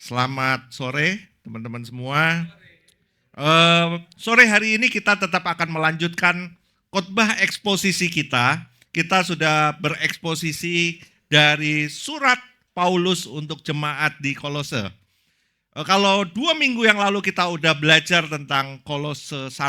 Selamat sore teman-teman semua. Sore hari ini kita tetap akan melanjutkan khotbah eksposisi kita. Kita sudah bereksposisi dari surat Paulus untuk jemaat di Kolose. Kalau 2 minggu yang lalu kita udah belajar tentang Kolose 1,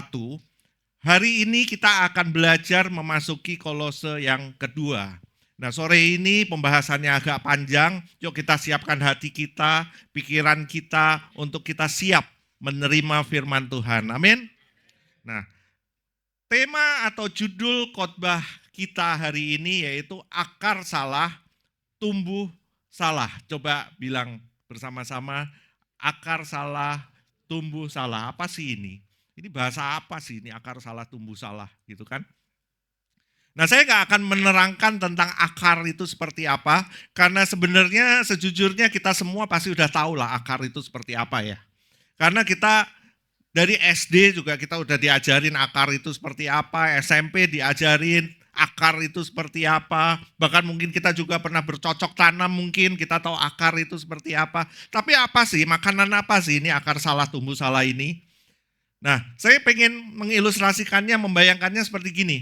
hari ini kita akan belajar memasuki Kolose yang kedua. Nah, sore ini pembahasannya agak panjang. Yuk kita siapkan hati kita, pikiran kita untuk kita siap menerima firman Tuhan. Amin. Nah, tema atau judul khotbah kita hari ini yaitu akar salah, tumbuh salah. Coba bilang bersama-sama, akar salah, tumbuh salah. Apa sih ini? Ini bahasa apa sih ini akar salah, tumbuh salah gitu kan? Nah, saya nggak akan menerangkan tentang akar itu seperti apa, karena sebenarnya sejujurnya kita semua pasti udah tahu lah akar itu seperti apa ya. Karena kita dari SD juga kita udah diajarin akar itu seperti apa, SMP diajarin akar itu seperti apa, bahkan mungkin kita juga pernah bercocok tanam mungkin, kita tahu akar itu seperti apa. Tapi apa sih, makanan apa sih ini akar salah, tumbuh salah ini? Nah, saya pengen mengilustrasikannya, membayangkannya seperti gini.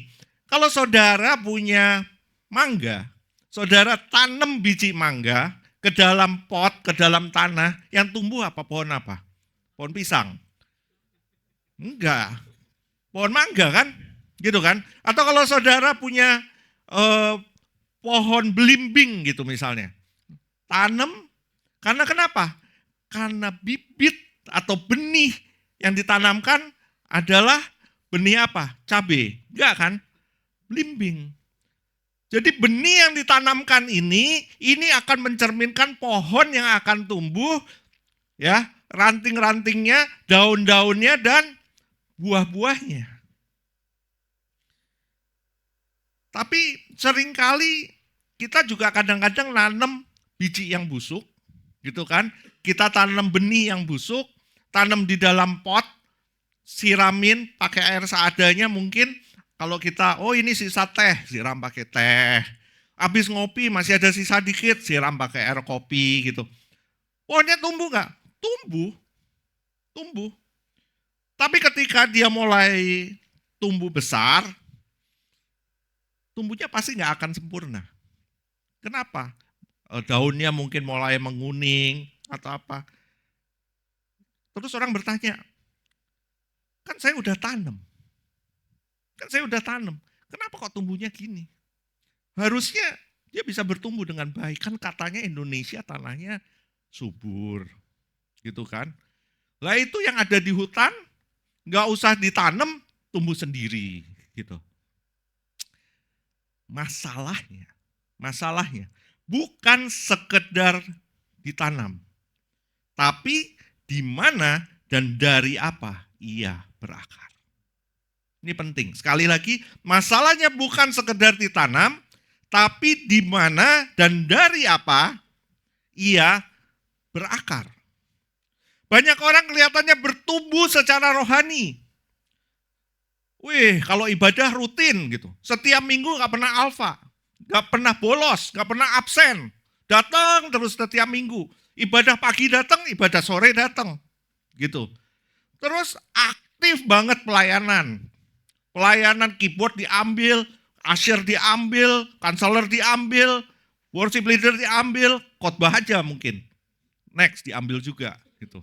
Kalau saudara punya mangga, saudara tanam biji mangga ke dalam pot, ke dalam tanah, yang tumbuh apa? Pohon apa? Pohon pisang? Enggak. Pohon mangga kan? Gitu kan? Atau kalau saudara punya pohon belimbing gitu misalnya. Tanam, karena kenapa? Karena bibit atau benih yang ditanamkan adalah benih apa? Cabai. Enggak kan? Belimbing. Jadi benih yang ditanamkan ini akan mencerminkan pohon yang akan tumbuh, ya, ranting-rantingnya, daun-daunnya, dan buah-buahnya. Tapi seringkali kita juga kadang-kadang nanam biji yang busuk, gitu kan? Kita tanam benih yang busuk, tanam di dalam pot, siramin pakai air seadanya mungkin. Kalau kita, oh ini sisa teh, siram pakai teh. Habis ngopi masih ada sisa dikit, siram pakai air kopi gitu. Pohonnya tumbuh nggak? Tumbuh. Tapi ketika dia mulai tumbuh besar, tumbuhnya pasti nggak akan sempurna. Kenapa? Daunnya mungkin mulai menguning atau apa. Terus orang bertanya, kan saya udah tanam. Kenapa kok tumbuhnya gini? Harusnya dia bisa bertumbuh dengan baik. Kan katanya Indonesia tanahnya subur. Gitu kan. Lah itu yang ada di hutan, nggak usah ditanam, tumbuh sendiri. Gitu. Masalahnya bukan sekedar ditanam. Tapi di mana dan dari apa ia berakar. Ini penting. Sekali lagi, masalahnya bukan sekedar ditanam, tapi di mana dan dari apa ia berakar. Banyak orang kelihatannya bertumbuh secara rohani. Wih, kalau ibadah rutin gitu. Setiap minggu gak pernah alfa, gak pernah bolos, gak pernah absen. Datang terus setiap minggu. Ibadah pagi datang, ibadah sore datang. Gitu. Terus aktif banget pelayanan. Pelayanan keyboard diambil, usher diambil, counselor diambil, worship leader diambil, khotbah aja mungkin. Next diambil juga gitu.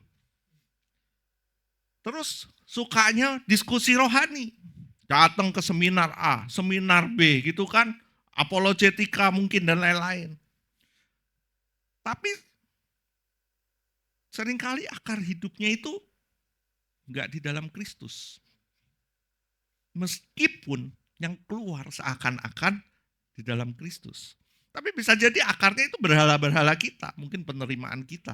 Terus sukanya diskusi rohani. Datang ke seminar A, seminar B gitu kan, apologetika mungkin dan lain-lain. Tapi seringkali akar hidupnya itu enggak di dalam Kristus. Meskipun yang keluar seakan-akan di dalam Kristus. Tapi bisa jadi akarnya itu berhala-berhala kita, mungkin penerimaan kita.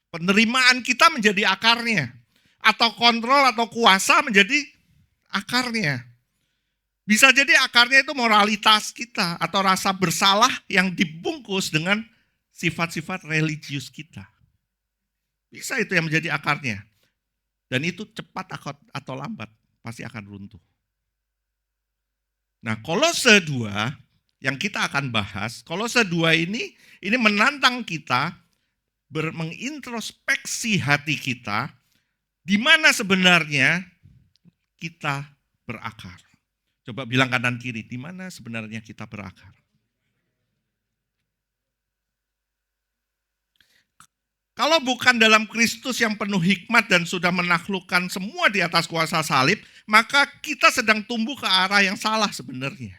Penerimaan kita menjadi akarnya. Atau kontrol atau kuasa menjadi akarnya. Bisa jadi akarnya itu moralitas kita atau rasa bersalah yang dibungkus dengan sifat-sifat religius kita. Bisa itu yang menjadi akarnya. Dan itu cepat atau lambat pasti akan runtuh. Nah, Kolose 2 yang kita akan bahas, Kolose 2 ini menantang kita mengintrospeksi hati kita, di mana sebenarnya kita berakar. Coba bilang kanan kiri, di mana sebenarnya kita berakar. Kalau bukan dalam Kristus yang penuh hikmat dan sudah menaklukkan semua di atas kuasa salib, maka kita sedang tumbuh ke arah yang salah sebenarnya.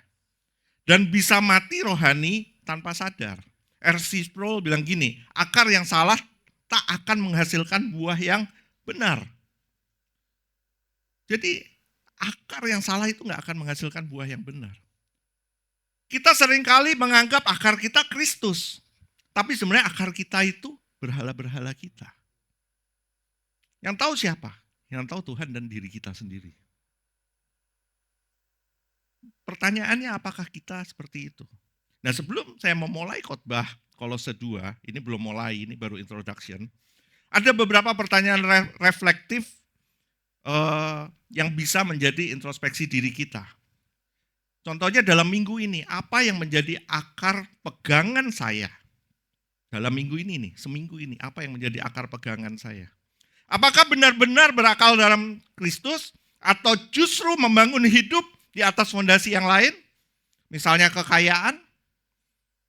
Dan bisa mati rohani tanpa sadar. R.C. Sproul bilang gini, akar yang salah tak akan menghasilkan buah yang benar. Jadi akar yang salah itu nggak akan menghasilkan buah yang benar. Kita seringkali menganggap akar kita Kristus. Tapi sebenarnya akar kita itu berhala-berhala kita. Yang tahu siapa? Yang tahu Tuhan dan diri kita sendiri. Pertanyaannya apakah kita seperti itu? Nah sebelum saya memulai khotbah Kolose 2, ini belum mulai, ini baru introduction. Ada beberapa pertanyaan reflektif yang bisa menjadi introspeksi diri kita. Contohnya dalam minggu ini, apa yang menjadi akar pegangan saya? Dalam minggu ini nih, seminggu ini, apa yang menjadi akar pegangan saya? Apakah benar-benar berakal dalam Kristus atau justru membangun hidup di atas fondasi yang lain? Misalnya kekayaan,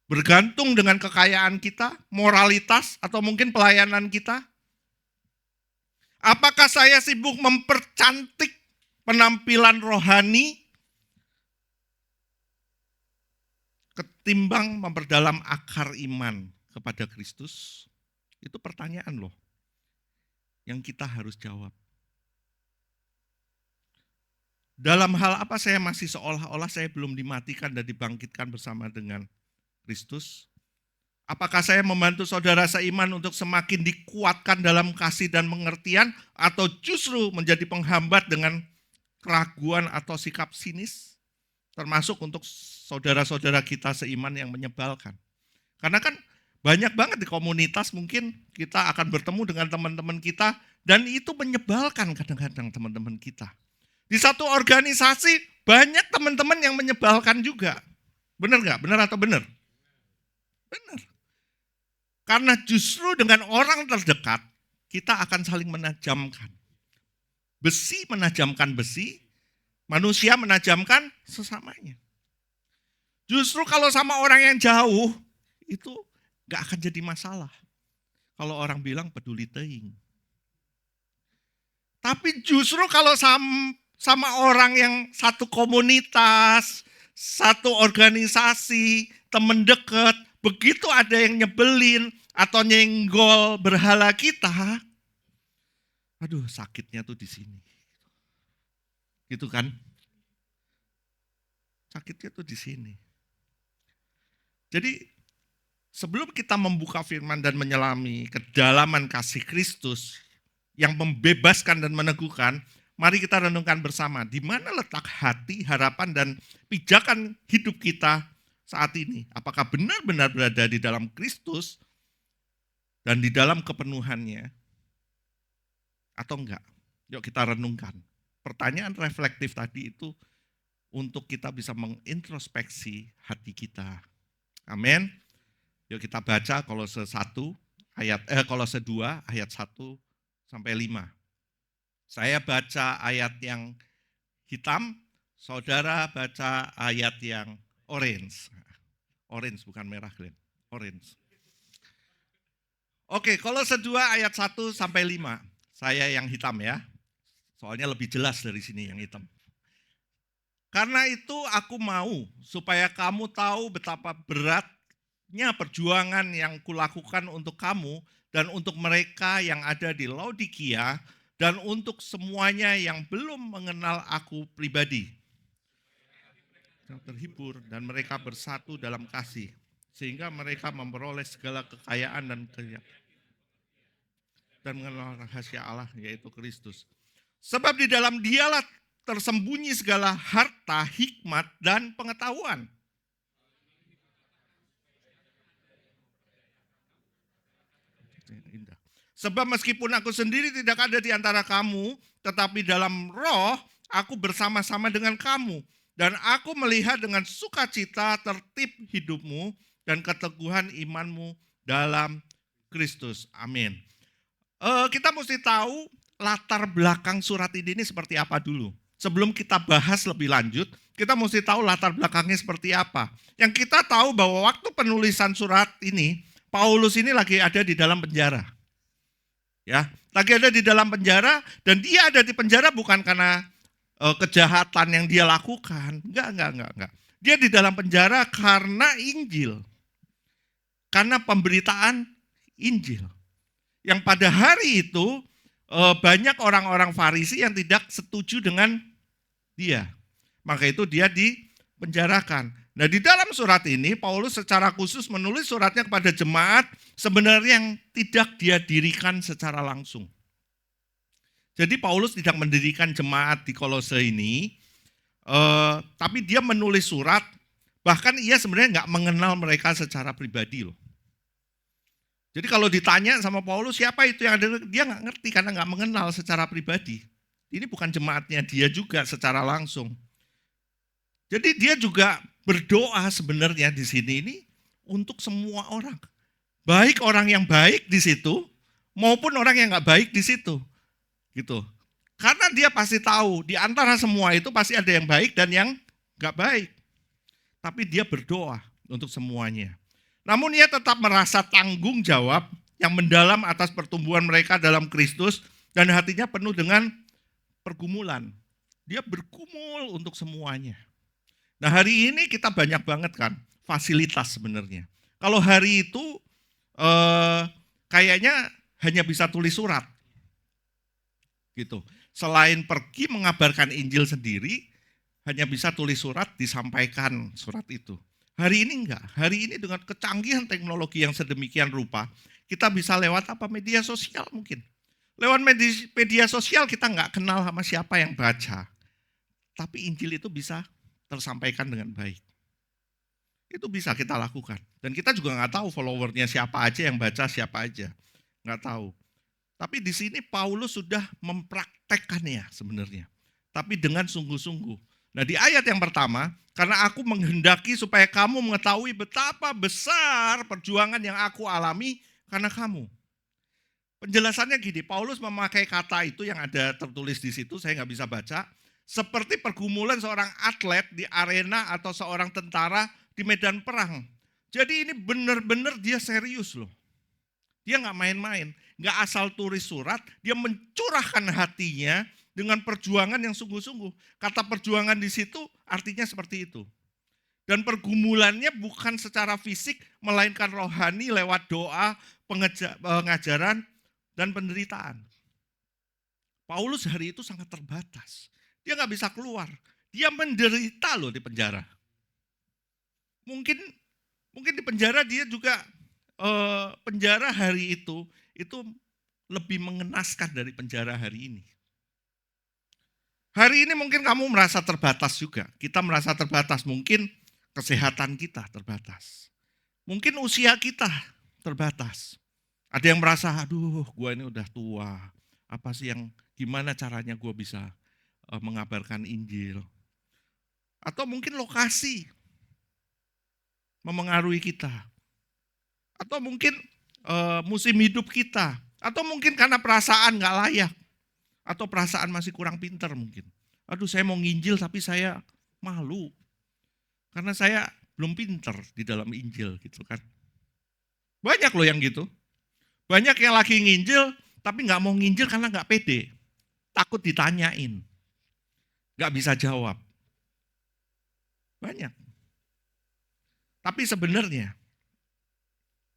bergantung dengan kekayaan kita, moralitas, atau mungkin pelayanan kita? Apakah saya sibuk mempercantik penampilan rohani ketimbang memperdalam akar iman kepada Kristus? Itu pertanyaan loh yang kita harus jawab. Dalam hal apa saya masih seolah-olah saya belum dimatikan dan dibangkitkan bersama dengan Kristus? Apakah saya membantu saudara seiman untuk semakin dikuatkan dalam kasih dan pengertian, atau justru menjadi penghambat dengan keraguan atau sikap sinis? Termasuk untuk saudara-saudara kita seiman yang menyebalkan. Karena kan banyak banget di komunitas mungkin kita akan bertemu dengan teman-teman kita dan itu menyebalkan kadang-kadang teman-teman kita. Di satu organisasi banyak teman-teman yang menyebalkan juga. Benar nggak? Benar atau benar? Benar. Karena justru dengan orang terdekat kita akan saling menajamkan. Besi menajamkan besi, manusia menajamkan sesamanya. Justru kalau sama orang yang jauh itu gak akan jadi masalah. Kalau orang bilang peduli teing. Tapi justru kalau sama orang yang satu komunitas, satu organisasi, teman dekat, begitu ada yang nyebelin atau nyenggol berhala kita, aduh sakitnya tuh di sini. Gitu kan? Sakitnya tuh di sini. Jadi sebelum kita membuka firman dan menyelami kedalaman kasih Kristus yang membebaskan dan meneguhkan, mari kita renungkan bersama di mana letak hati, harapan, dan pijakan hidup kita saat ini. Apakah benar-benar berada di dalam Kristus dan di dalam kepenuhannya atau enggak? Yuk kita renungkan. Pertanyaan reflektif tadi itu untuk kita bisa mengintrospeksi hati kita. Amin. Yuk kita baca Kolose 1 Kolose 2 ayat 1 sampai 5. Saya baca ayat yang hitam, saudara baca ayat yang orange. Orange bukan merah, Glenn. Orange. Oke, Kolose 2 ayat 1 sampai 5. Saya yang hitam ya. Soalnya lebih jelas dari sini yang hitam. Karena itu aku mau supaya kamu tahu betapa beratnya perjuangan yang kulakukan untuk kamu dan untuk mereka yang ada di Laodikia dan untuk semuanya yang belum mengenal aku pribadi. Terhibur dan mereka bersatu dalam kasih sehingga mereka memperoleh segala kekayaan dan mengenal rahasia Allah yaitu Kristus. Sebab di dalam Dialah tersembunyi segala harta, hikmat, dan pengetahuan. Sebab meskipun aku sendiri tidak ada di antara kamu, tetapi dalam roh aku bersama-sama dengan kamu. Dan aku melihat dengan sukacita tertib hidupmu dan keteguhan imanmu dalam Kristus. Amin. Kita mesti tahu latar belakang surat ini seperti apa dulu. Sebelum kita bahas lebih lanjut, kita mesti tahu latar belakangnya seperti apa. Yang kita tahu bahwa waktu penulisan surat ini, Paulus ini lagi ada di dalam penjara. Ya, lagi ada di dalam penjara, dan dia ada di penjara bukan karena kejahatan yang dia lakukan. Enggak. Dia di dalam penjara karena Injil. Karena pemberitaan Injil. Yang pada hari itu banyak orang-orang Farisi yang tidak setuju dengan dia. Maka itu dia dipenjarakan. Nah, di dalam surat ini Paulus secara khusus menulis suratnya kepada jemaat sebenarnya yang tidak dia dirikan secara langsung. Jadi Paulus tidak mendirikan jemaat di Kolose ini, tapi dia menulis surat, bahkan ia sebenarnya nggak mengenal mereka secara pribadi loh. Jadi kalau ditanya sama Paulus siapa itu yang ada, dia nggak ngerti karena nggak mengenal secara pribadi. Ini bukan jemaatnya dia juga secara langsung. Jadi dia juga berdoa sebenarnya di sini ini untuk semua orang. Baik orang yang baik di situ maupun orang yang nggak baik di situ. Gitu. Karena dia pasti tahu di antara semua itu pasti ada yang baik dan yang nggak baik. Tapi dia berdoa untuk semuanya. Namun ia tetap merasa tanggung jawab yang mendalam atas pertumbuhan mereka dalam Kristus dan hatinya penuh dengan pergumulan. Dia bergumul untuk semuanya. Nah, hari ini kita banyak banget kan fasilitas sebenarnya. Kalau hari itu kayaknya hanya bisa tulis surat. Gitu. Selain pergi mengabarkan Injil sendiri, hanya bisa tulis surat, disampaikan surat itu. Hari ini enggak. Hari ini dengan kecanggihan teknologi yang sedemikian rupa, kita bisa lewat media sosial mungkin. Lewat media sosial kita enggak kenal sama siapa yang baca. Tapi Injil itu bisa tersampaikan dengan baik. Itu bisa kita lakukan. Dan kita juga enggak tahu followernya siapa aja yang baca, siapa aja. Enggak tahu. Tapi di sini Paulus sudah mempraktekkannya sebenarnya. Tapi dengan sungguh-sungguh. Nah, di ayat yang pertama, karena aku menghendaki supaya kamu mengetahui betapa besar perjuangan yang aku alami karena kamu. Penjelasannya gini, Paulus memakai kata itu yang ada tertulis di situ, saya nggak bisa baca, seperti pergumulan seorang atlet di arena atau seorang tentara di medan perang. Jadi ini benar-benar dia serius loh. Dia nggak main-main, nggak asal tulis surat, dia mencurahkan hatinya dengan perjuangan yang sungguh-sungguh. Kata perjuangan di situ artinya seperti itu. Dan pergumulannya bukan secara fisik, melainkan rohani lewat doa, pengajaran, dan penderitaan. Paulus hari itu sangat terbatas. Dia nggak bisa keluar. Dia menderita loh di penjara. Mungkin di penjara dia juga, penjara hari itu lebih mengenaskan dari penjara hari ini. Hari ini mungkin kamu merasa terbatas juga. Kita merasa terbatas, mungkin kesehatan kita terbatas. Mungkin usia kita terbatas. Ada yang merasa, aduh gue ini udah tua. Apa sih gimana caranya gue bisa mengabarkan Injil. Atau mungkin lokasi memengaruhi kita. Atau mungkin musim hidup kita. Atau mungkin karena perasaan gak layak. Atau perasaan masih kurang pintar mungkin. Aduh saya mau nginjil tapi saya malu. Karena saya belum pintar di dalam Injil gitu kan. Banyak loh yang gitu. Banyak yang lagi nginjil tapi gak mau nginjil karena gak pede. Takut ditanyain. Gak bisa jawab. Banyak. Tapi sebenarnya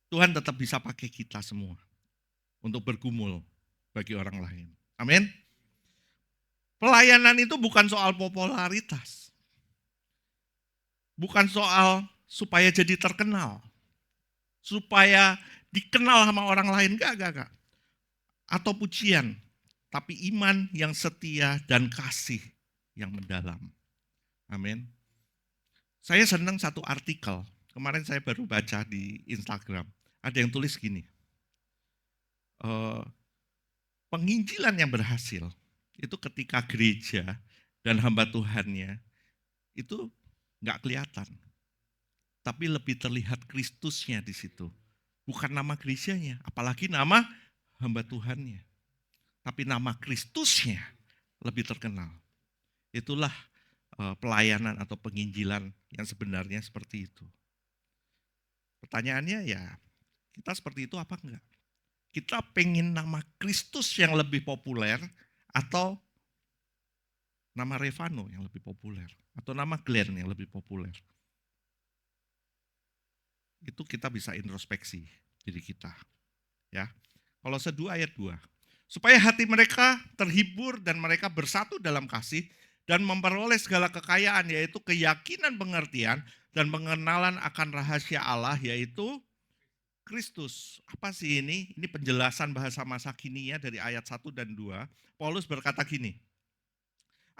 Tuhan tetap bisa pakai kita semua untuk bergumul bagi orang lain. Amin. Pelayanan itu bukan soal popularitas. Bukan soal supaya jadi terkenal. Supaya dikenal sama orang lain. Enggak. Atau pujian. Tapi iman yang setia dan kasih yang mendalam. Amin. Saya senang satu artikel. Kemarin saya baru baca di Instagram. Ada yang tulis gini. Penginjilan yang berhasil itu ketika gereja dan hamba Tuhannya itu nggak kelihatan, tapi lebih terlihat Kristusnya di situ Bukan nama gerejanya, apalagi nama hamba Tuhannya. Tapi nama Kristusnya lebih terkenal. Itulah pelayanan atau penginjilan yang sebenarnya seperti itu. Pertanyaannya ya, kita seperti itu apa enggak? Kita pengen nama Kristus yang lebih populer atau nama Revano yang lebih populer atau nama Glenn yang lebih populer? Itu kita bisa introspeksi diri kita. Ya. Kolose 2 ayat 2. Supaya hati mereka terhibur dan mereka bersatu dalam kasih dan memperoleh segala kekayaan, yaitu keyakinan, pengertian, dan pengenalan akan rahasia Allah, yaitu Kristus. Apa sih ini? Ini penjelasan bahasa masa kininya dari ayat 1 dan 2. Paulus berkata gini,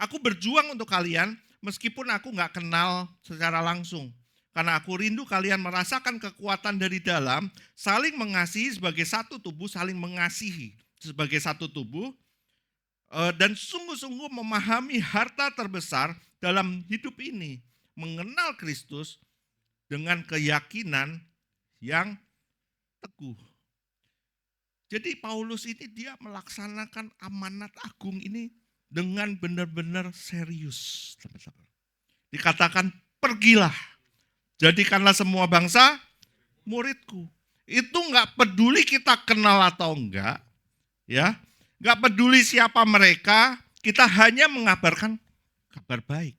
aku berjuang untuk kalian meskipun aku gak kenal secara langsung. Karena aku rindu kalian merasakan kekuatan dari dalam, saling mengasihi sebagai satu tubuh, saling mengasihi sebagai satu tubuh, dan sungguh-sungguh memahami harta terbesar dalam hidup ini. Mengenal Kristus dengan keyakinan yang teguh. Jadi Paulus ini dia melaksanakan amanat agung ini dengan benar-benar serius. Dikatakan pergilah, jadikanlah semua bangsa muridku. Itu enggak peduli kita kenal atau enggak, ya. Enggak peduli siapa mereka, kita hanya mengabarkan kabar baik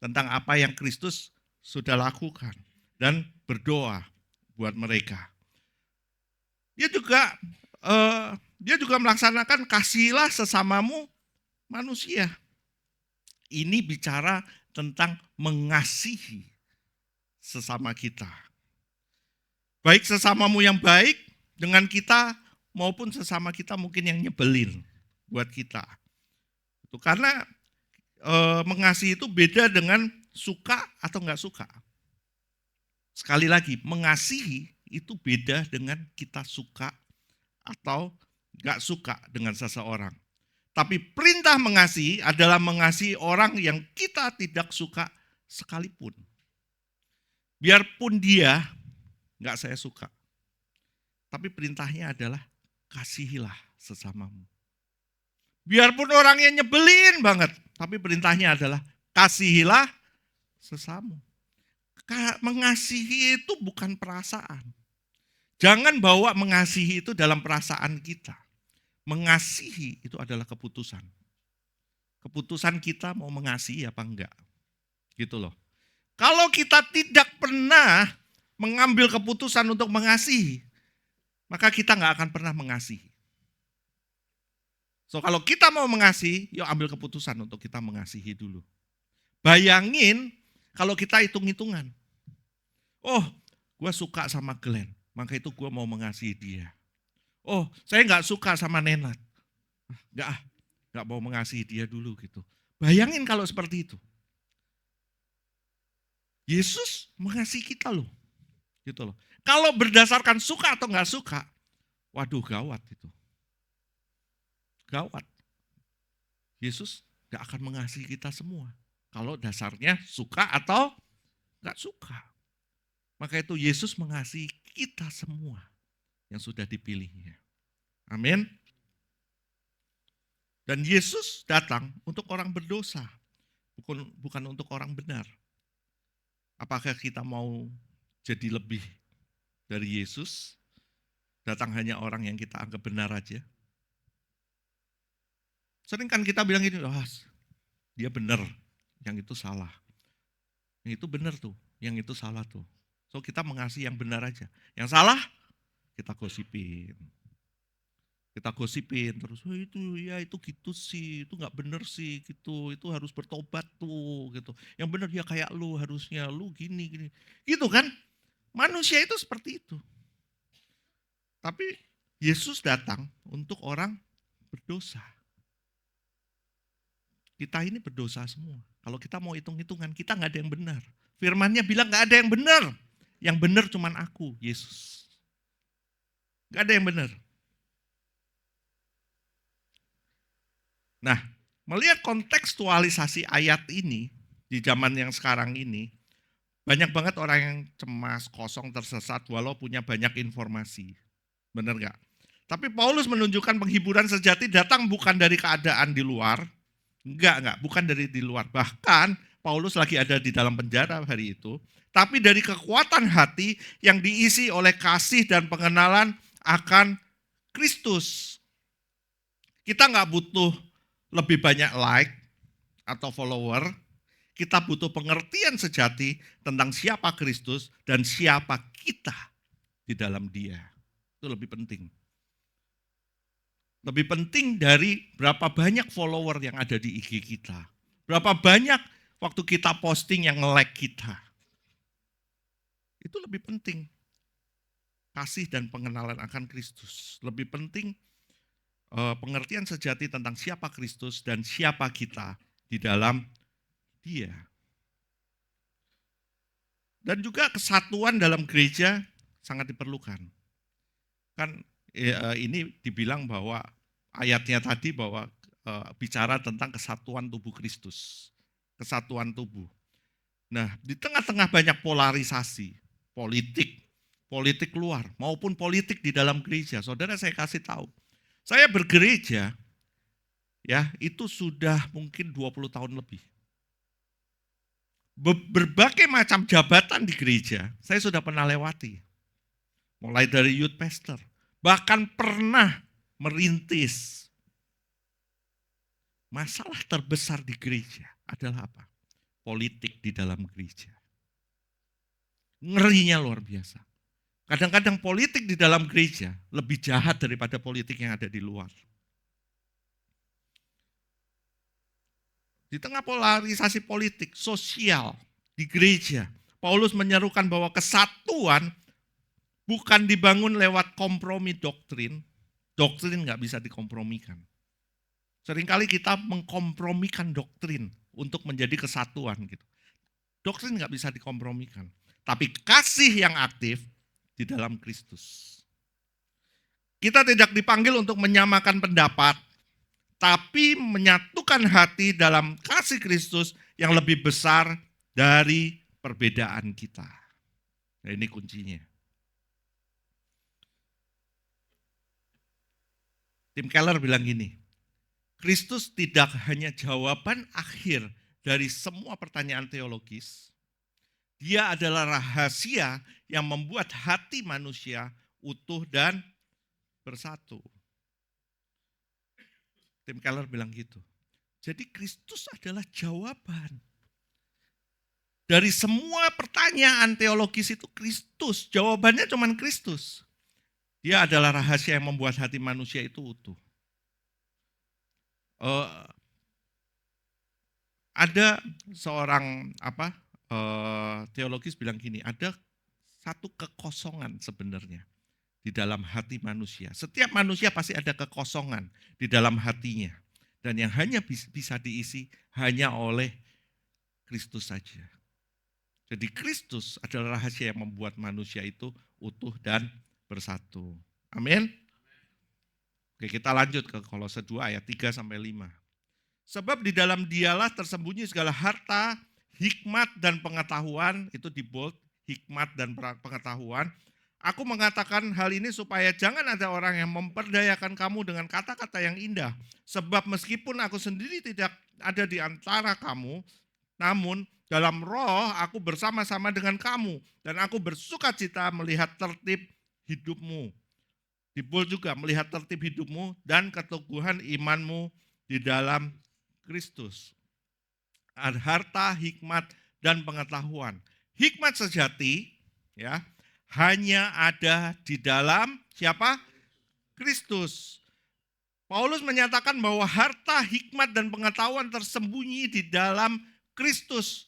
tentang apa yang Kristus sudah lakukan dan berdoa buat mereka. Dia juga melaksanakan kasihilah sesamamu manusia. Ini bicara tentang mengasihi sesama kita. Baik sesamamu yang baik dengan kita maupun sesama kita mungkin yang nyebelin buat kita. Itu karena mengasihi itu beda dengan suka atau enggak suka. Sekali lagi, mengasihi itu beda dengan kita suka atau enggak suka dengan seseorang. Tapi perintah mengasihi adalah mengasihi orang yang kita tidak suka sekalipun. Biarpun dia enggak saya suka. Tapi perintahnya adalah kasihilah sesamamu. Biarpun orangnya nyebelin banget, tapi perintahnya adalah kasihilah sesamamu. Mengasihi itu bukan perasaan. Jangan bawa mengasihi itu dalam perasaan kita. Mengasihi itu adalah keputusan. Keputusan kita mau mengasihi apa enggak. Gitu loh. Kalau kita tidak pernah mengambil keputusan untuk mengasihi, maka kita enggak akan pernah mengasihi. So kalau kita mau mengasihi, yuk ambil keputusan untuk kita mengasihi dulu. Bayangin kalau kita hitung-hitungan. Oh, gue suka sama Glenn, maka itu gue mau mengasihi dia. Oh, saya nggak suka sama Nenat, nggak mau mengasihi dia dulu gitu. Bayangin kalau seperti itu. Yesus mengasihi kita loh, gitu loh. Kalau berdasarkan suka atau nggak suka, waduh gawat itu. Gawat. Yesus gak akan mengasihi kita semua. Kalau dasarnya suka atau gak suka. Maka itu Yesus mengasihi kita semua yang sudah dipilihnya. Amin. Dan Yesus datang untuk orang berdosa. Bukan untuk orang benar. Apakah kita mau jadi lebih dari Yesus? Datang hanya orang yang kita anggap benar aja. Sering kan kita bilang gini, dia benar, yang itu salah. Yang itu benar tuh, yang itu salah tuh. So kita mengasihi yang benar aja. Yang salah, kita gosipin. Kita gosipin terus, itu gitu sih, itu gak benar sih, gitu. Itu harus bertobat tuh, gitu. Yang benar ya kayak lu harusnya, lu gini. Gitu kan, manusia itu seperti itu. Tapi Yesus datang untuk orang berdosa. Kita ini berdosa semua. Kalau kita mau hitung-hitungan, kita gak ada yang benar. Firman-Nya bilang gak ada yang benar. Yang benar cuman aku, Yesus. Gak ada yang benar. Nah, melihat kontekstualisasi ayat ini, di zaman yang sekarang ini, Banyak banget orang yang cemas, kosong, tersesat walau punya banyak informasi. Benar nggak? Tapi Paulus menunjukkan penghiburan sejati datang bukan dari keadaan di luar. Enggak, bukan dari di luar. Bahkan Paulus lagi ada di dalam penjara hari itu. Tapi dari kekuatan hati yang diisi oleh kasih dan pengenalan akan Kristus. Kita nggak butuh lebih banyak like atau follower. Kita butuh pengertian sejati tentang siapa Kristus dan siapa kita di dalam Dia. Itu lebih penting. Lebih penting dari berapa banyak follower yang ada di IG kita. Berapa banyak waktu kita posting yang nge-like kita. Itu lebih penting. Kasih dan pengenalan akan Kristus. Lebih penting pengertian sejati tentang siapa Kristus dan siapa kita di dalam Dia. Dan juga kesatuan dalam gereja sangat diperlukan. Kan ini dibilang bahwa ayatnya tadi bahwa bicara tentang kesatuan tubuh Kristus. Kesatuan tubuh. Nah, di tengah-tengah banyak polarisasi, politik luar maupun politik di dalam gereja. Saudara, saya kasih tahu. Saya bergereja ya, itu sudah mungkin 20 tahun lebih. Berbagai macam jabatan di gereja saya sudah pernah lewati. Mulai dari youth pastor, bahkan pernah merintis. Masalah terbesar di gereja adalah apa? Politik di dalam gereja. Ngerinya luar biasa. Kadang-kadang politik di dalam gereja lebih jahat daripada politik yang ada di luar. Di tengah polarisasi politik, sosial, di gereja, Paulus menyerukan bahwa kesatuan bukan dibangun lewat kompromi doktrin. Doktrin nggak bisa dikompromikan. Seringkali kita mengkompromikan doktrin untuk menjadi kesatuan. Gitu. Doktrin nggak bisa dikompromikan. Tapi kasih yang aktif di dalam Kristus. Kita tidak dipanggil untuk menyamakan pendapat, tapi menyatukan hati dalam kasih Kristus yang lebih besar dari perbedaan kita. Nah, ini kuncinya. Tim Keller bilang gini, Kristus tidak hanya jawaban akhir dari semua pertanyaan teologis, Dia adalah rahasia yang membuat hati manusia utuh dan bersatu. Tim Keller bilang gitu. Jadi Kristus adalah jawaban. Dari semua pertanyaan teologis itu Kristus. Jawabannya cuma Kristus. Dia adalah rahasia yang membuat hati manusia itu utuh. Ada seorang teologis bilang gini, ada satu kekosongan sebenarnya di dalam hati manusia. Setiap manusia pasti ada kekosongan di dalam hatinya. Dan yang hanya bisa diisi hanya oleh Kristus saja. Jadi Kristus adalah rahasia yang membuat manusia itu utuh dan bersatu. Amin. Oke, kita lanjut ke Kolose 2 ayat 3-5. Sebab di dalam Dialah tersembunyi segala harta, hikmat dan pengetahuan, itu di bold, hikmat dan pengetahuan. Aku mengatakan hal ini supaya jangan ada orang yang memperdayakan kamu dengan kata-kata yang indah. Sebab meskipun aku sendiri tidak ada di antara kamu, namun dalam roh aku bersama-sama dengan kamu. Dan aku bersukacita melihat tertib hidupmu. Di bold juga, melihat tertib hidupmu dan keteguhan imanmu di dalam Kristus. Harta, hikmat, dan pengetahuan. Hikmat sejati, ya, hanya ada di dalam siapa? Kristus. Paulus menyatakan bahwa harta, hikmat, dan pengetahuan tersembunyi di dalam Kristus.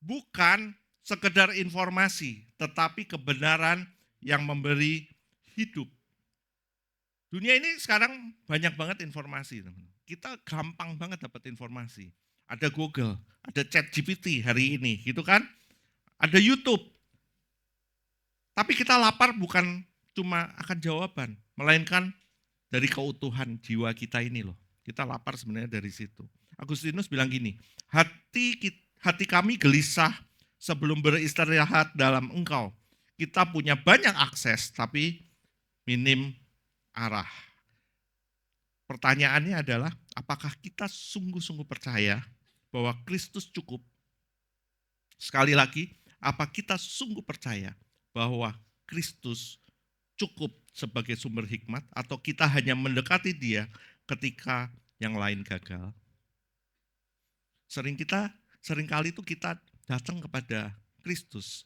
Bukan sekedar informasi, tetapi kebenaran yang memberi hidup. Dunia ini sekarang banyak banget informasi. Kita gampang banget dapat informasi. Ada Google, ada ChatGPT hari ini, gitu kan? Ada YouTube. Tapi kita lapar bukan cuma akan jawaban, melainkan dari keutuhan jiwa kita ini loh. Kita lapar sebenarnya dari situ. Agustinus bilang gini, hati kami gelisah sebelum beristirahat dalam Engkau. Kita punya banyak akses, tapi minim arah. Pertanyaannya adalah, apakah kita sungguh-sungguh percaya bahwa Kristus cukup? Sekali lagi, apa kita sungguh percaya bahwa Kristus cukup sebagai sumber hikmat, atau kita hanya mendekati Dia ketika yang lain gagal? Seringkali itu kita datang kepada Kristus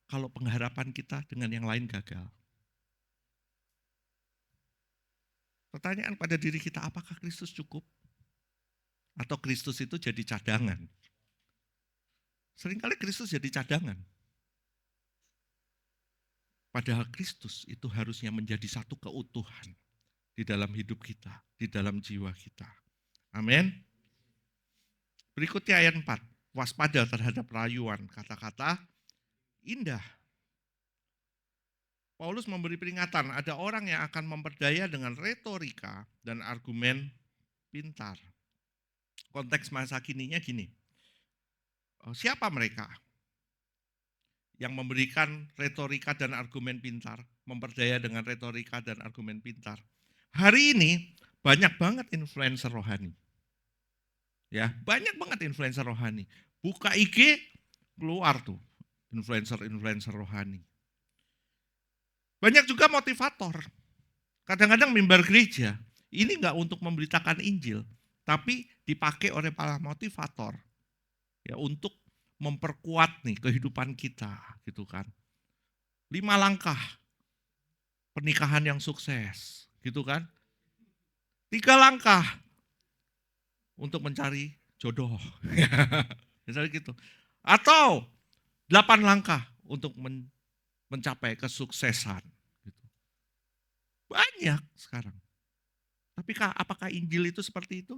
kalau pengharapan kita dengan yang lain gagal. Pertanyaan pada diri kita, apakah Kristus cukup? Atau Kristus itu jadi cadangan? Seringkali Kristus jadi cadangan. Padahal Kristus itu harusnya menjadi satu keutuhan di dalam hidup kita, di dalam jiwa kita. Amin. Berikutnya ayat 4. Waspada terhadap rayuan kata-kata indah. Paulus memberi peringatan, ada orang yang akan memperdaya dengan retorika dan argumen pintar. Konteks masa kininya gini, siapa mereka yang memberikan retorika dan argumen pintar, memperdaya dengan retorika dan argumen pintar? Hari ini banyak banget influencer rohani. Ya, banyak banget influencer rohani. Buka IG, keluar tuh influencer rohani. Banyak juga motivator. Kadang-kadang mimbar gereja, ini enggak untuk memberitakan Injil, tapi dipakai oleh para motivator ya untuk memperkuat nih kehidupan kita, gitu kan. 5 langkah pernikahan yang sukses, gitu kan. 3 langkah untuk mencari jodoh. Misalnya gitu. Atau 8 langkah untuk mencapai kesuksesan. Gitu. Banyak sekarang. Tapi apakah Injil itu seperti itu?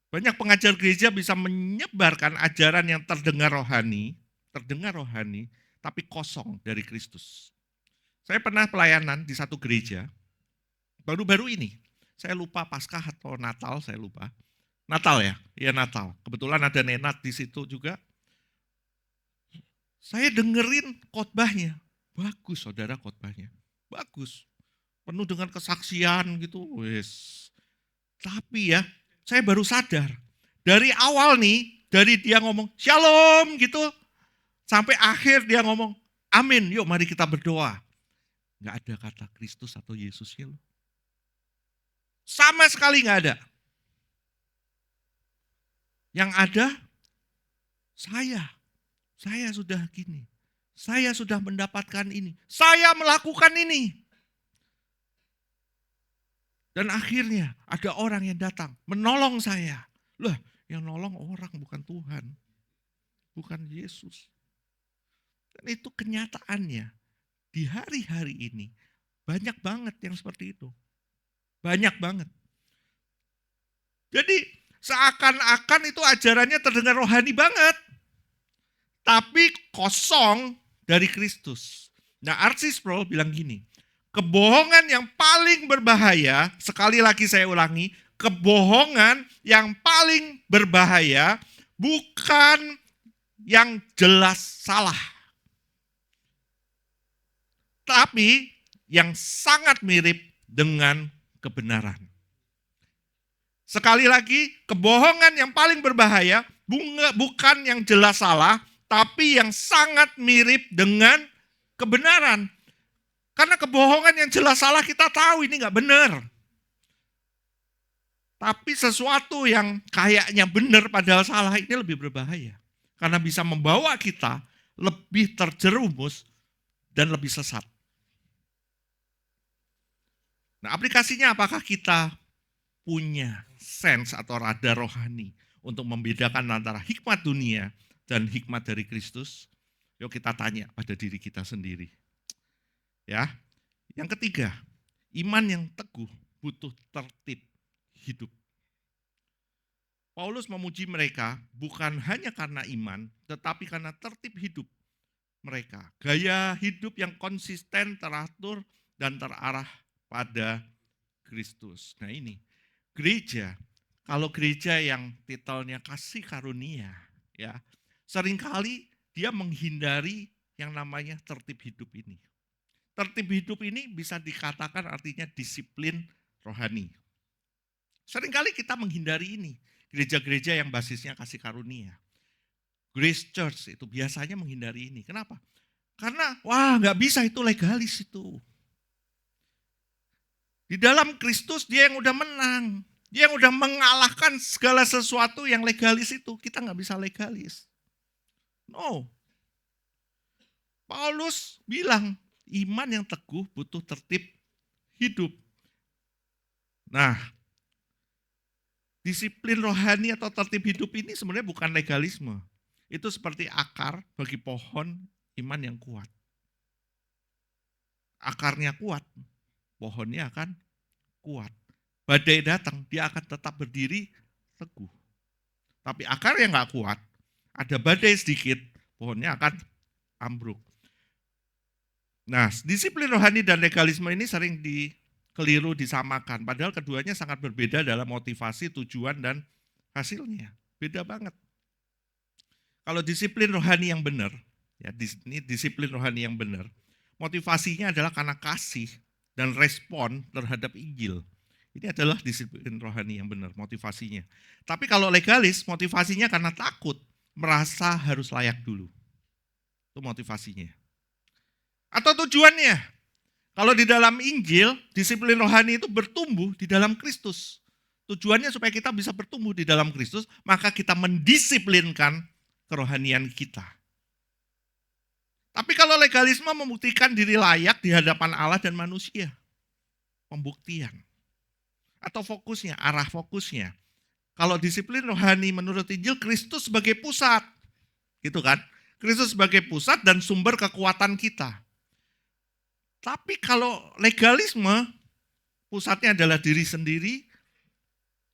Banyak pengajar gereja bisa menyebarkan ajaran yang terdengar rohani, tapi kosong dari Kristus. Saya pernah pelayanan di satu gereja, baru-baru ini. Saya lupa Paskah atau Natal, saya lupa. Natal ya? Iya Natal. Kebetulan ada Nenat di situ juga. Saya dengerin khotbahnya. Bagus saudara khotbahnya. Bagus. Penuh dengan kesaksian gitu. Wes. Tapi ya, saya baru sadar. Dari awal nih, dari dia ngomong shalom gitu. Sampai akhir dia ngomong amin, yuk mari kita berdoa. Nggak ada kata Kristus atau Yesusnya loh. Sama sekali nggak ada. Yang ada, saya sudah gini. Saya sudah mendapatkan ini. Saya melakukan ini. Dan akhirnya ada orang yang datang menolong saya. Loh, yang nolong orang bukan Tuhan. Bukan Yesus. Dan itu kenyataannya. Di hari-hari ini banyak banget yang seperti itu. Banyak banget. Jadi seakan-akan itu ajarannya terdengar rohani banget. Tapi kosong dari Kristus. Nah, R.C. Sproul bilang gini, kebohongan yang paling berbahaya, sekali lagi saya ulangi, kebohongan yang paling berbahaya bukan yang jelas salah. Tapi yang sangat mirip dengan kebenaran. Sekali lagi, kebohongan yang paling berbahaya bukan yang jelas salah, tapi yang sangat mirip dengan kebenaran. Karena kebohongan yang jelas salah kita tahu ini nggak benar. Tapi sesuatu yang kayaknya benar padahal salah ini lebih berbahaya. Karena bisa membawa kita lebih terjerumus dan lebih sesat. Nah, aplikasinya apakah kita punya sense atau radar rohani untuk membedakan antara hikmat dunia dan hikmat dari Kristus? Yuk kita tanya pada diri kita sendiri. Ya. Yang ketiga, iman yang teguh butuh tertib hidup. Paulus memuji mereka bukan hanya karena iman, tetapi karena tertib hidup mereka. Gaya hidup yang konsisten, teratur, dan terarah pada Kristus. Nah ini, gereja, kalau gereja yang titelnya kasih karunia, ya, seringkali dia menghindari yang namanya tertib hidup ini. Tertib hidup ini bisa dikatakan artinya disiplin rohani. Seringkali kita menghindari ini. Gereja-gereja yang basisnya kasih karunia. Grace Church itu biasanya menghindari ini. Kenapa? Karena nggak bisa, itu legalis itu. Di dalam Kristus dia yang udah menang. Dia yang udah mengalahkan segala sesuatu yang legalis itu. Kita nggak bisa legalis. No. Paulus bilang, iman yang teguh butuh tertib hidup. Nah, disiplin rohani atau tertib hidup ini sebenarnya bukan legalisme. Itu seperti akar bagi pohon iman yang kuat. Akarnya kuat, pohonnya akan kuat. Badai datang, dia akan tetap berdiri teguh. Tapi akar yang nggak kuat, ada badai sedikit, pohonnya akan ambruk. Nah, disiplin rohani dan legalisme ini sering keliru disamakan. Padahal keduanya sangat berbeda dalam motivasi, tujuan, dan hasilnya. Beda banget. Kalau disiplin rohani yang benar, ya ini disiplin rohani yang benar, motivasinya adalah karena kasih dan respon terhadap Injil. Ini adalah disiplin rohani yang benar, motivasinya. Tapi kalau legalis, motivasinya karena takut, merasa harus layak dulu. Itu motivasinya. Atau tujuannya, kalau di dalam Injil, disiplin rohani itu bertumbuh di dalam Kristus. Tujuannya supaya kita bisa bertumbuh di dalam Kristus, maka kita mendisiplinkan kerohanian kita. Tapi kalau legalisme membuktikan diri layak di hadapan Allah dan manusia. Pembuktian. Atau fokusnya, arah fokusnya. Kalau disiplin rohani menurut Injil, Kristus sebagai pusat. Gitu kan? Kristus sebagai pusat dan sumber kekuatan kita. Tapi kalau legalisme, pusatnya adalah diri sendiri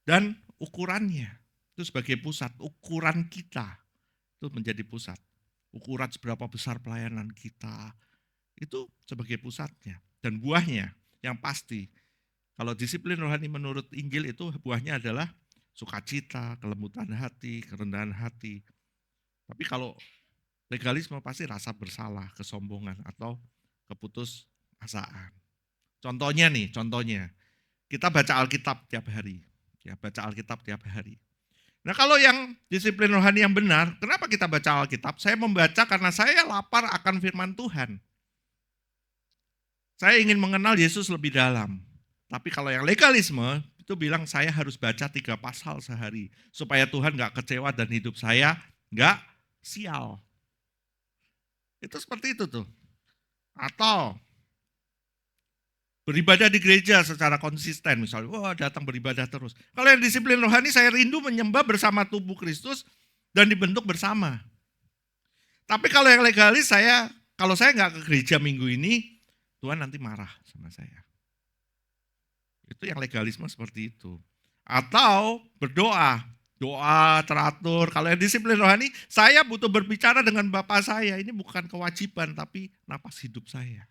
dan ukurannya. Itu sebagai pusat, ukuran kita. Itu menjadi pusat. Ukuran seberapa besar pelayanan kita, itu sebagai pusatnya. Dan buahnya yang pasti, kalau disiplin rohani menurut Injil itu buahnya adalah sukacita, kelembutan hati, kerendahan hati. Tapi kalau legalisme pasti rasa bersalah, kesombongan, atau keputusasaan. Contohnya, kita baca Alkitab tiap hari. Ya, baca Alkitab tiap hari. Nah, kalau yang disiplin rohani yang benar, kenapa kita baca Alkitab? Saya membaca karena saya lapar akan firman Tuhan. Saya ingin mengenal Yesus lebih dalam. Tapi kalau yang legalisme, itu bilang saya harus baca 3 pasal sehari. Supaya Tuhan gak kecewa dan hidup saya gak sial. Itu seperti itu tuh. Atau beribadah di gereja secara konsisten, misalnya, datang beribadah terus. Kalau yang disiplin rohani, saya rindu menyembah bersama tubuh Kristus dan dibentuk bersama. Tapi kalau yang legalis, kalau saya nggak ke gereja minggu ini, Tuhan nanti marah sama saya. Itu yang legalisme seperti itu. Atau berdoa, doa teratur. Kalau yang disiplin rohani, saya butuh berbicara dengan Bapak saya. Ini bukan kewajiban, tapi napas hidup saya.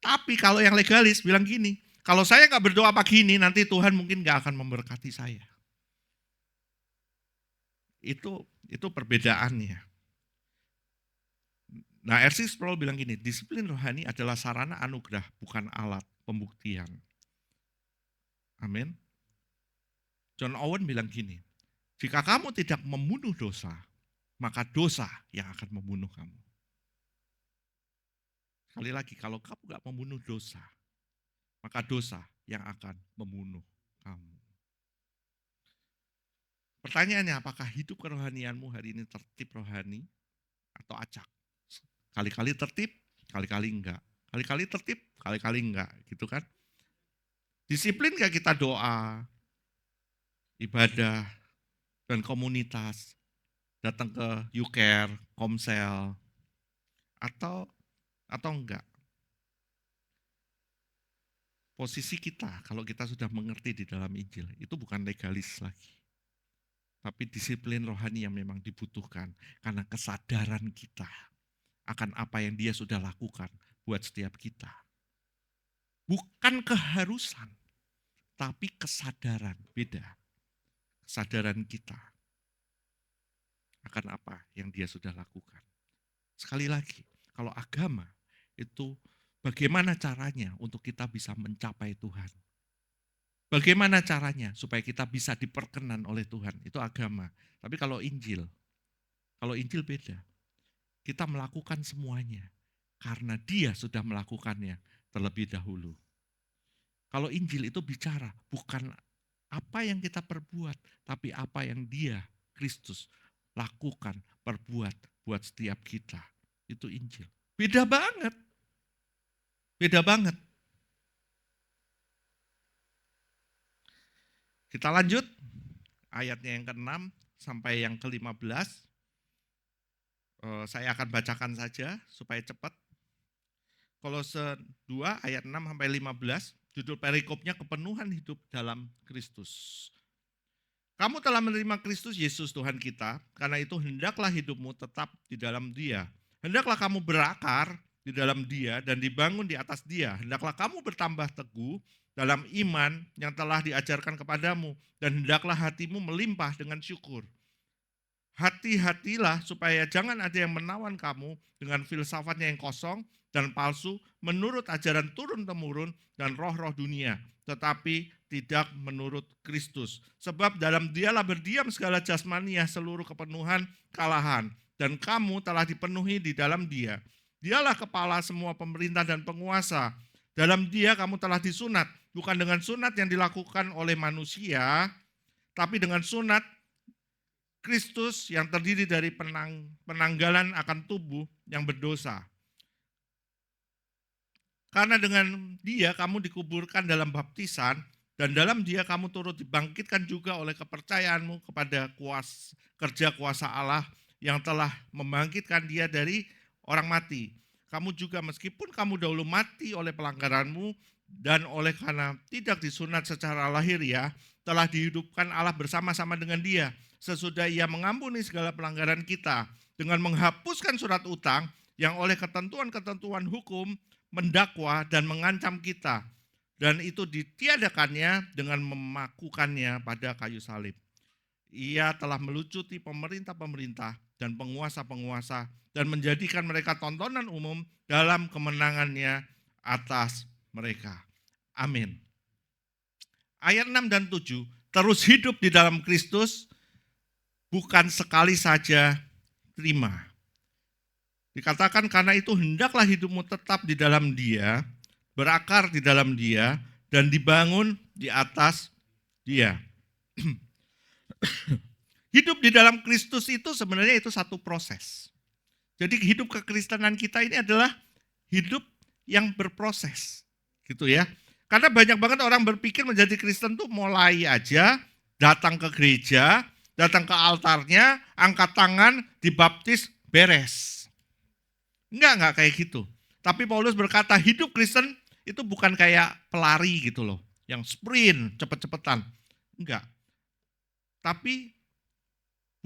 Tapi kalau yang legalis bilang gini, kalau saya nggak berdoa pagi ini, nanti Tuhan mungkin nggak akan memberkati saya. Itu perbedaannya. Nah, R.C. Sproul bilang gini, disiplin rohani adalah sarana anugerah, bukan alat pembuktian. Amin. John Owen bilang gini, jika kamu tidak membunuh dosa, maka dosa yang akan membunuh kamu. Sekali lagi, kalau kamu gak membunuh dosa, maka dosa yang akan membunuh kamu. Pertanyaannya, apakah hidup kerohanianmu hari ini tertib rohani atau acak? Kali-kali tertib, kali-kali enggak. Kali-kali tertib, kali-kali enggak, gitu kan? Disiplin gak kita doa, ibadah, dan komunitas, datang ke YouCare, Komsel, atau enggak? Posisi kita, kalau kita sudah mengerti di dalam Injil, itu bukan legalis lagi. Tapi disiplin rohani yang memang dibutuhkan, karena kesadaran kita akan apa yang Dia sudah lakukan buat setiap kita. Bukan keharusan, tapi kesadaran, beda. Kesadaran kita. akan apa yang dia sudah lakukan. Sekali lagi, kalau agama itu bagaimana caranya untuk kita bisa mencapai Tuhan. Bagaimana caranya supaya kita bisa diperkenan oleh Tuhan, itu agama. Tapi kalau Injil beda. Kita melakukan semuanya karena dia sudah melakukannya terlebih dahulu. Kalau Injil itu bicara bukan apa yang kita perbuat, tapi apa yang dia, Kristus, lakukan, perbuat buat setiap kita. Itu Injil. Beda banget. Beda banget. Kita lanjut, ayatnya yang ke-6 sampai yang ke-15. Saya akan bacakan saja supaya cepat. Kolose 2 ayat 6 sampai 15, judul perikopnya kepenuhan hidup dalam Kristus. Kamu telah menerima Kristus Yesus Tuhan kita, karena itu hendaklah hidupmu tetap di dalam Dia. Hendaklah kamu berakar di dalam Dia dan dibangun di atas Dia. Hendaklah kamu bertambah teguh dalam iman yang telah diajarkan kepadamu, dan hendaklah hatimu melimpah dengan syukur. Hati-hatilah supaya jangan ada yang menawan kamu dengan filsafatnya yang kosong dan palsu menurut ajaran turun-temurun dan roh-roh dunia, tetapi tidak menurut Kristus. Sebab dalam Dialah berdiam segala jasmania seluruh kepenuhan kalahan, dan kamu telah dipenuhi di dalam Dia. Dialah kepala semua pemerintah dan penguasa. Dalam Dia kamu telah disunat, bukan dengan sunat yang dilakukan oleh manusia, tapi dengan sunat Kristus yang terdiri dari penanggalan akan tubuh yang berdosa. Karena dengan Dia kamu dikuburkan dalam baptisan, dan dalam Dia kamu turut dibangkitkan juga oleh kepercayaanmu kepada kerja kuasa Allah yang telah membangkitkan Dia dari orang mati. Kamu juga meskipun kamu dahulu mati oleh pelanggaranmu dan oleh karena tidak disunat secara lahiriah, telah dihidupkan Allah bersama-sama dengan Dia. Sesudah Ia mengampuni segala pelanggaran kita dengan menghapuskan surat utang yang oleh ketentuan-ketentuan hukum mendakwa dan mengancam kita, dan itu ditiadakannya dengan memakukannya pada kayu salib. Ia telah melucuti pemerintah-pemerintah dan penguasa-penguasa dan menjadikan mereka tontonan umum dalam kemenangannya atas mereka. Amin. Ayat 6 dan 7, terus hidup di dalam Kristus, bukan sekali saja terima. Dikatakan karena itu hendaklah hidupmu tetap di dalam Dia, berakar di dalam Dia, dan dibangun di atas Dia. Hidup di dalam Kristus itu sebenarnya itu satu proses. Jadi hidup kekristenan kita ini adalah hidup yang berproses. Gitu ya. Karena banyak banget orang berpikir menjadi Kristen tuh mulai aja, datang ke gereja, datang ke altarnya, angkat tangan, dibaptis, beres. Enggak kayak gitu. Tapi Paulus berkata hidup Kristen itu bukan kayak pelari gitu loh, yang sprint, cepet-cepetan. Enggak. Tapi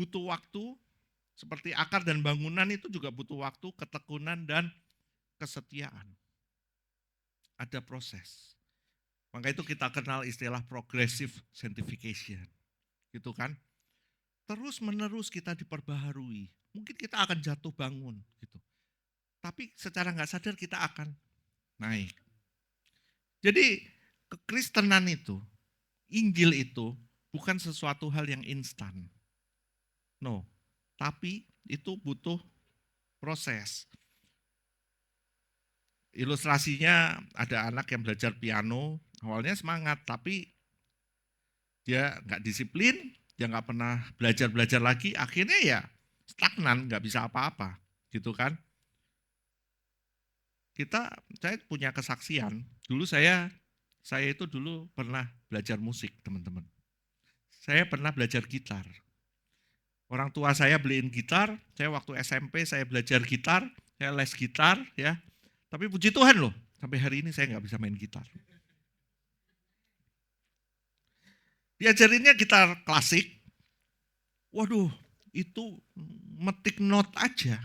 butuh waktu, seperti akar dan bangunan itu juga butuh waktu, ketekunan dan kesetiaan. Ada proses. Maka itu kita kenal istilah progressive sanctification. Gitu kan? Terus menerus kita diperbaharui. Mungkin kita akan jatuh bangun gitu. Tapi secara nggak sadar kita akan naik. Jadi kekristenan itu, Injil itu bukan sesuatu hal yang instan. No, tapi itu butuh proses. Ilustrasinya ada anak yang belajar piano, awalnya semangat, tapi dia nggak disiplin, dia nggak pernah belajar lagi, akhirnya ya stagnan, nggak bisa apa-apa, gitu kan? Saya punya kesaksian. Dulu saya itu dulu pernah belajar musik, teman-teman. Saya pernah belajar gitar. Orang tua saya beliin gitar, saya waktu SMP saya belajar gitar, saya les gitar, ya. Tapi puji Tuhan loh, sampai hari ini saya nggak bisa main gitar. Diajarinnya gitar klasik, waduh, itu metik not aja,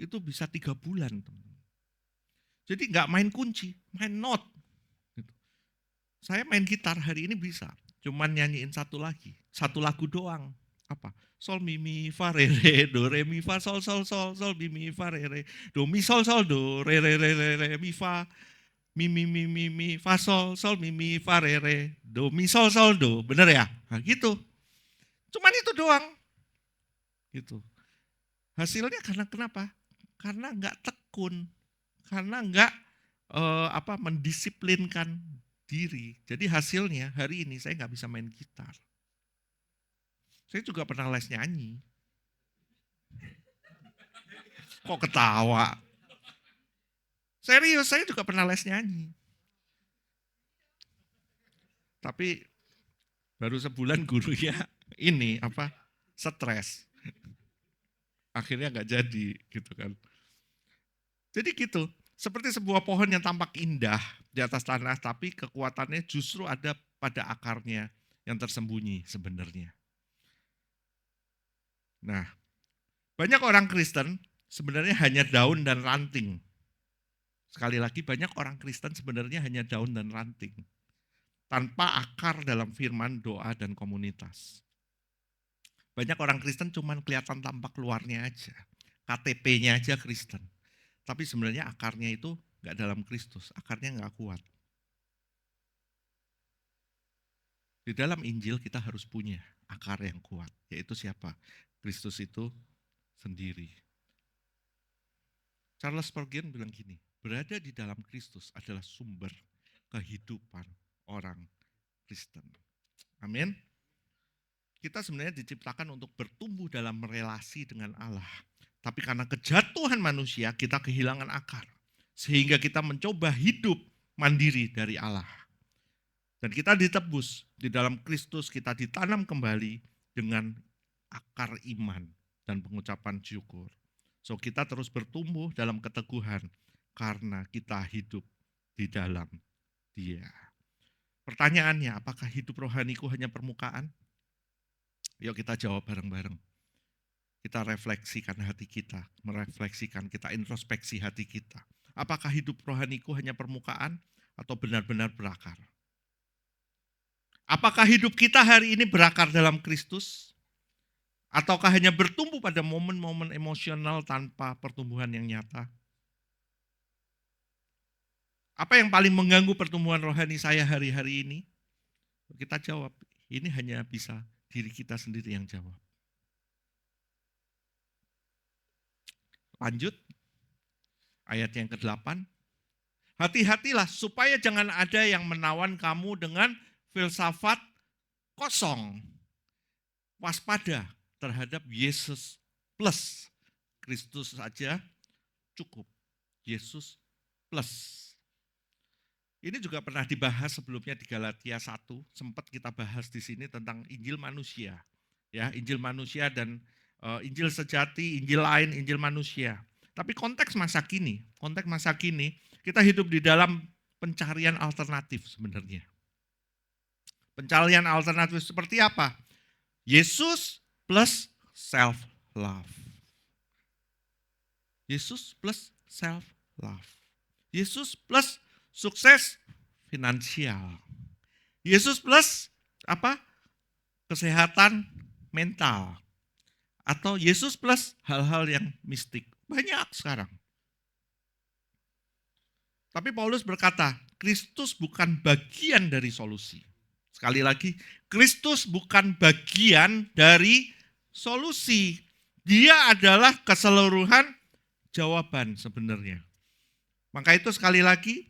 itu bisa 3 bulan. Jadi nggak main kunci, main not. Saya main gitar hari ini bisa, cuman nyanyiin satu lagu doang. Apa? Sol mi mi fa re re do re mi fa sol sol sol sol mi fa re re do mi sol sol do re re re re re mi fa mi fa sol sol mi fa re re do mi sol sol do. Bener ya? Nah, gitu. Cuman itu doang. Gitu. Hasilnya karena kenapa? Karena nggak tekun, karena nggak mendisiplinkan diri. Jadi hasilnya hari ini saya nggak bisa main gitar. Saya juga pernah les nyanyi. Kok ketawa? Serius, saya juga pernah les nyanyi. Tapi baru sebulan gurunya ini stres. Akhirnya nggak jadi gitu kan. Jadi gitu, seperti sebuah pohon yang tampak indah di atas tanah, tapi kekuatannya justru ada pada akarnya yang tersembunyi sebenarnya. Nah, banyak orang Kristen sebenarnya hanya daun dan ranting. Sekali lagi, banyak orang Kristen sebenarnya hanya daun dan ranting. Tanpa akar dalam firman, doa, dan komunitas. Banyak orang Kristen cuma kelihatan tampak luarnya aja. KTP-nya aja Kristen. Tapi sebenarnya akarnya itu nggak dalam Kristus, akarnya nggak kuat. Di dalam Injil kita harus punya akar yang kuat, yaitu siapa? Kristus itu sendiri. Charles Spurgeon bilang gini, berada di dalam Kristus adalah sumber kehidupan orang Kristen. Amin. Kita sebenarnya diciptakan untuk bertumbuh dalam relasi dengan Allah. Tapi karena kejatuhan manusia, kita kehilangan akar. Sehingga kita mencoba hidup mandiri dari Allah. Dan kita ditebus di dalam Kristus, kita ditanam kembali dengan akar iman dan pengucapan syukur. So kita terus bertumbuh dalam keteguhan karena kita hidup di dalam Dia. Pertanyaannya, apakah hidup rohaniku hanya permukaan? Yuk kita jawab bareng-bareng. Kita refleksikan hati kita, merefleksikan, kita introspeksi hati kita. Apakah hidup rohaniku hanya permukaan atau benar-benar berakar? Apakah hidup kita hari ini berakar dalam Kristus? Ataukah hanya bertumbuh pada momen-momen emosional tanpa pertumbuhan yang nyata? Apa yang paling mengganggu pertumbuhan rohani saya hari-hari ini? Kita jawab, ini hanya bisa diri kita sendiri yang jawab. Lanjut, ayat yang ke-8. Hati-hatilah supaya jangan ada yang menawan kamu dengan filsafat kosong. Waspada terhadap Yesus plus. Kristus saja cukup. Yesus plus. Ini juga pernah dibahas sebelumnya di Galatia 1, sempat kita bahas di sini tentang Injil manusia. Ya, Injil manusia dan Injil sejati, Injil lain, Injil manusia. Tapi konteks masa kini kita hidup di dalam pencarian alternatif sebenarnya. Pencarian alternatif seperti apa? Yesus plus self-love. Yesus plus self-love. Yesus plus sukses finansial. Yesus plus kesehatan mental. Atau Yesus plus hal-hal yang mistik. Banyak sekarang. Tapi Paulus berkata, Kristus bukan bagian dari solusi. Sekali lagi, Kristus bukan bagian dari solusi. Dia adalah keseluruhan jawaban sebenarnya. Maka itu sekali lagi,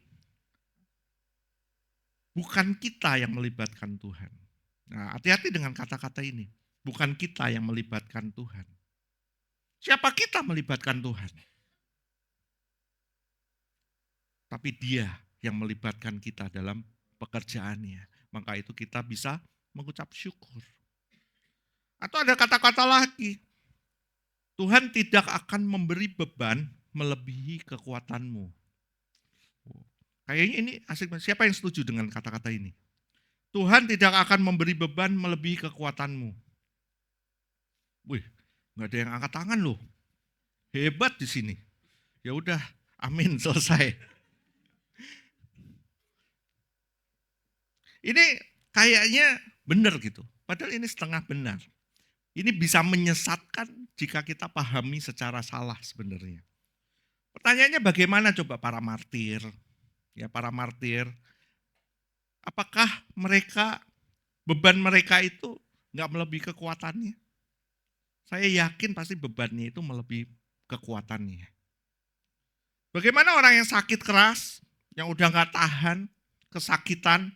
bukan kita yang melibatkan Tuhan. Nah, hati-hati dengan kata-kata ini. Bukan kita yang melibatkan Tuhan. Siapa kita melibatkan Tuhan? Tapi Dia yang melibatkan kita dalam pekerjaannya. Maka itu kita bisa mengucap syukur. Atau ada kata-kata lagi. Tuhan tidak akan memberi beban melebihi kekuatanmu. Kayaknya ini asik. Siapa yang setuju dengan kata-kata ini? Tuhan tidak akan memberi beban melebihi kekuatanmu. Wih, nggak ada yang angkat tangan loh. Hebat di sini. Ya udah, amin, selesai. Ini kayaknya benar gitu. Padahal ini setengah benar. Ini bisa menyesatkan jika kita pahami secara salah sebenarnya. Pertanyaannya bagaimana coba para martir? Ya, para martir, apakah beban mereka itu nggak melebihi kekuatannya? Saya yakin pasti bebannya itu melebihi kekuatannya. Bagaimana orang yang sakit keras, yang udah nggak tahan, kesakitan,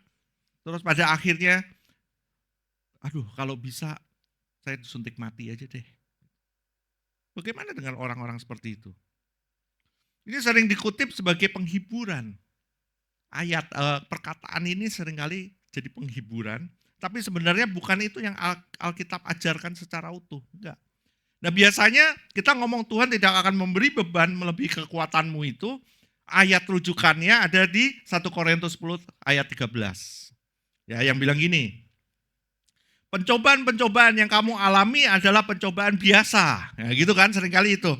terus pada akhirnya, aduh kalau bisa saya disuntik mati aja deh. Bagaimana dengan orang-orang seperti itu? Ini sering dikutip sebagai penghiburan. Perkataan ini seringkali jadi penghiburan, tapi sebenarnya bukan itu yang Alkitab ajarkan secara utuh. Enggak. Nah biasanya kita ngomong Tuhan tidak akan memberi beban melebihi kekuatanmu itu, ayat rujukannya ada di 1 Korintus 10 ayat 13. Ya, yang bilang gini, pencobaan-pencobaan yang kamu alami adalah pencobaan biasa. Ya, gitu kan seringkali itu.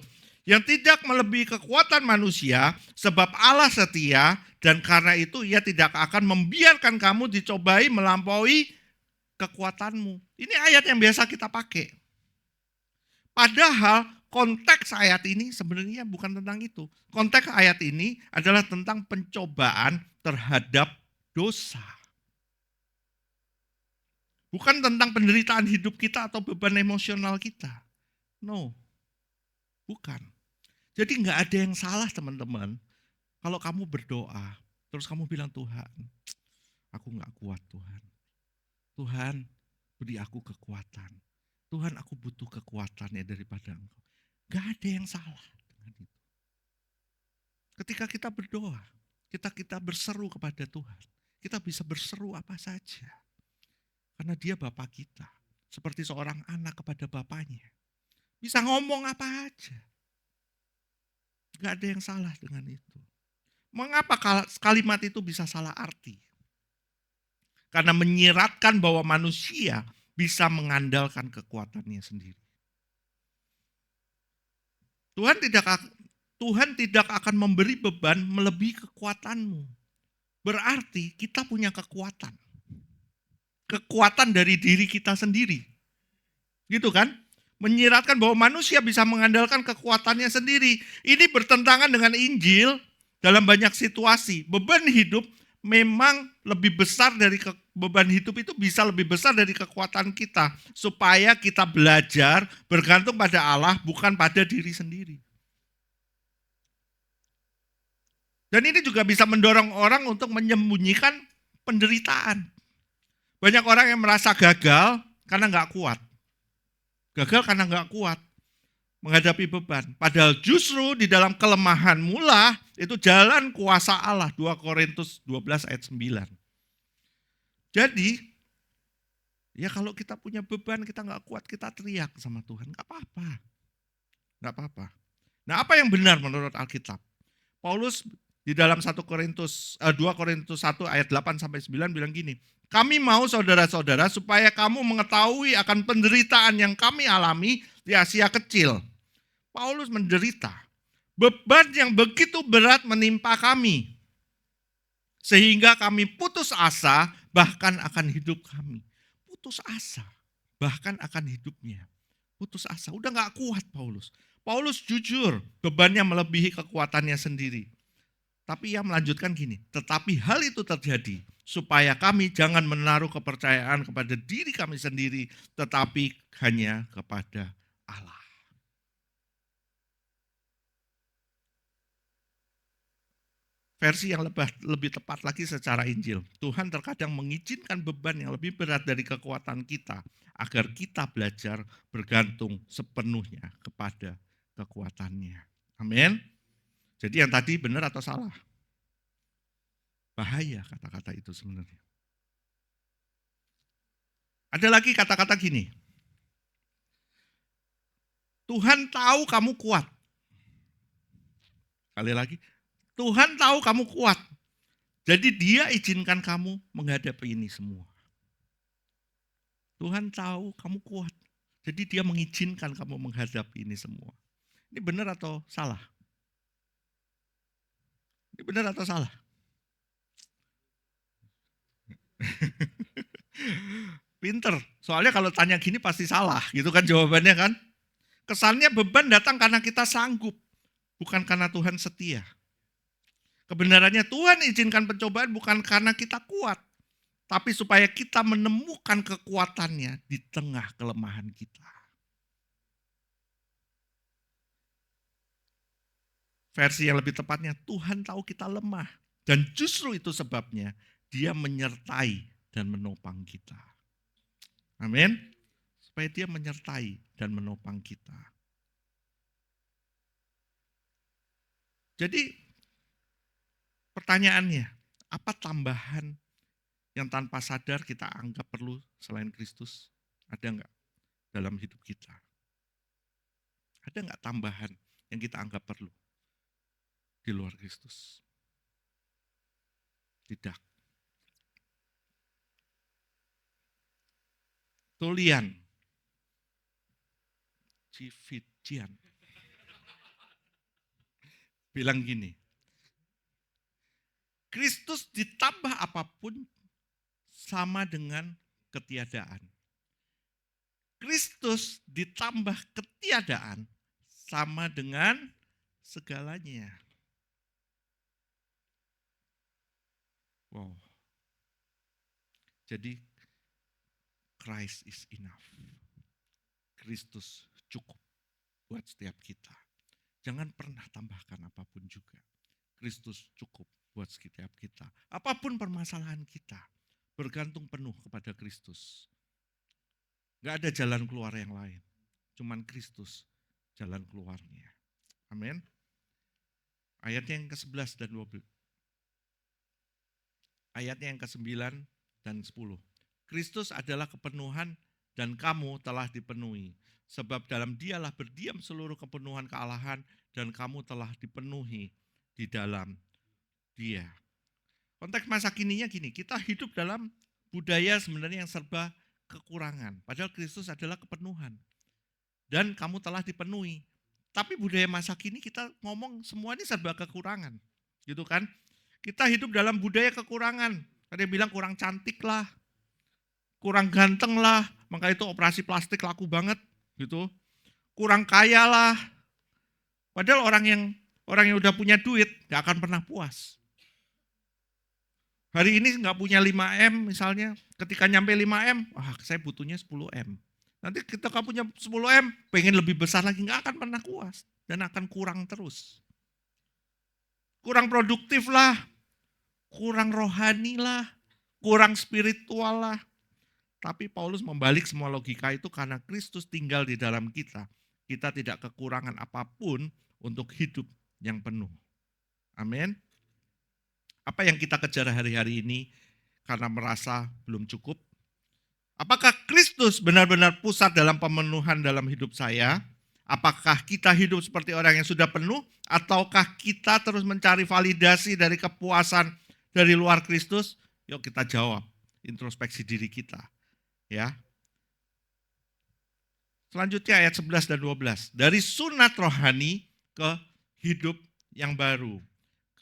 Yang tidak melebihi kekuatan manusia, sebab Allah setia, dan karena itu ia tidak akan membiarkan kamu dicobai melampaui kekuatanmu. Ini ayat yang biasa kita pakai. Padahal konteks ayat ini sebenarnya bukan tentang itu. Konteks ayat ini adalah tentang pencobaan terhadap dosa. Bukan tentang penderitaan hidup kita atau beban emosional kita. No, bukan. Jadi nggak ada yang salah teman-teman. Kalau kamu berdoa, terus kamu bilang Tuhan, aku nggak kuat Tuhan. Tuhan, beri aku kekuatan. Tuhan, aku butuh kekuatannya daripada Engkau. Gak ada yang salah dengan itu. Ketika kita berdoa, kita berseru kepada Tuhan. Kita bisa berseru apa saja. Karena dia Bapa kita. Seperti seorang anak kepada bapaknya. Bisa ngomong apa aja. Gak ada yang salah dengan itu. Mengapa kalimat itu bisa salah arti? Karena menyiratkan bahwa manusia bisa mengandalkan kekuatannya sendiri. Tuhan tidak akan memberi beban melebihi kekuatanmu. Berarti kita punya kekuatan. Kekuatan dari diri kita sendiri. Gitu kan? Menyiratkan bahwa manusia bisa mengandalkan kekuatannya sendiri. Ini bertentangan dengan Injil dalam banyak situasi. Beban hidup memang lebih besar dari beban hidup itu bisa lebih besar dari kekuatan kita. Supaya kita belajar bergantung pada Allah bukan pada diri sendiri. Dan ini juga bisa mendorong orang untuk menyembunyikan penderitaan. Banyak orang yang merasa gagal karena nggak kuat. Gagal karena nggak kuat menghadapi beban. Padahal justru di dalam kelemahan mula itu jalan kuasa Allah. 2 Korintus 12 ayat 9. Jadi, ya kalau kita punya beban, kita nggak kuat, kita teriak sama Tuhan. Nggak apa-apa. Nggak apa-apa. Nah apa yang benar menurut Alkitab? Paulus di dalam 2 Korintus 1 ayat 8 sampai 9 bilang gini, kami mau saudara-saudara supaya kamu mengetahui akan penderitaan yang kami alami di Asia Kecil. Paulus menderita. Beban yang begitu berat menimpa kami. Sehingga kami putus asa bahkan akan hidup kami. Putus asa bahkan akan hidupnya. Putus asa, udah gak kuat Paulus. Paulus jujur bebannya melebihi kekuatannya sendiri. Tapi ia melanjutkan gini, tetapi hal itu terjadi supaya kami jangan menaruh kepercayaan kepada diri kami sendiri, tetapi hanya kepada Allah. Versi yang lebih tepat lagi secara Injil, Tuhan terkadang mengizinkan beban yang lebih berat dari kekuatan kita, agar kita belajar bergantung sepenuhnya kepada kekuatannya. Amin. Jadi yang tadi benar atau salah? Bahaya kata-kata itu sebenarnya. Ada lagi kata-kata gini. Tuhan tahu kamu kuat. Sekali lagi, Tuhan tahu kamu kuat. Jadi dia izinkan kamu menghadapi ini semua. Tuhan tahu kamu kuat. Jadi dia mengizinkan kamu menghadapi ini semua. Ini benar atau salah? Ini benar atau salah? Pinter, Soalnya kalau tanya gini pasti salah, gitu kan jawabannya kan. Kesannya beban datang karena kita sanggup, bukan karena Tuhan setia. Kebenarannya Tuhan izinkan pencobaan bukan karena kita kuat, tapi supaya kita menemukan kekuatannya di tengah kelemahan kita. Versi yang lebih tepatnya, Tuhan tahu kita lemah. Dan justru itu sebabnya Dia menyertai dan menopang kita. Amin. Supaya Dia menyertai dan menopang kita. Jadi pertanyaannya, apa tambahan yang tanpa sadar kita anggap perlu selain Kristus? Ada enggak dalam hidup kita? Ada enggak tambahan yang kita anggap perlu di luar Kristus? Tidak. Tulian. Civijian. Bilang gini, Kristus ditambah apapun sama dengan ketiadaan. Kristus ditambah ketiadaan sama dengan segalanya. Wow. Jadi Christ is enough. Kristus cukup buat setiap kita. Jangan pernah tambahkan apapun juga. Kristus cukup buat setiap kita. Apapun permasalahan kita, bergantung penuh kepada Kristus. Gak ada jalan keluar yang lain. Cuman Kristus jalan keluarnya. Amin. Ayatnya yang ke-11 dan 12. Ayatnya yang ke-9 dan 10. Kristus adalah kepenuhan dan kamu telah dipenuhi. Sebab dalam Dialah berdiam seluruh kepenuhan kealahan dan kamu telah dipenuhi di dalam Dia. Konteks masa kininya gini, kita hidup dalam budaya sebenarnya yang serba kekurangan. Padahal Kristus adalah kepenuhan. Dan kamu telah dipenuhi. Tapi budaya masa kini kita ngomong semua ini serba kekurangan. Gitu kan? Kita hidup dalam budaya kekurangan. Ada yang bilang kurang cantik lah. Kurang ganteng lah. Maka itu operasi plastik laku banget. Gitu. Kurang kaya lah. Padahal orang yang udah punya duit gak akan pernah puas. Hari ini nggak punya 5M misalnya, ketika nyampe 5M, saya butuhnya 10M. Nanti kita punya 10M, pengen lebih besar lagi, nggak akan pernah puas. Dan akan kurang terus. Kurang produktif lah, kurang rohani lah, kurang spiritual lah. Tapi Paulus membalik semua logika itu karena Kristus tinggal di dalam kita. Kita tidak kekurangan apapun untuk hidup yang penuh. Amin. Apa yang kita kejar hari-hari ini karena merasa belum cukup? Apakah Kristus benar-benar pusat dalam pemenuhan dalam hidup saya? Apakah kita hidup seperti orang yang sudah penuh? Ataukah kita terus mencari validasi dari kepuasan dari luar Kristus? Yuk kita jawab, introspeksi diri kita. Ya. Selanjutnya ayat 11 dan 12. Dari sunat rohani ke hidup yang baru.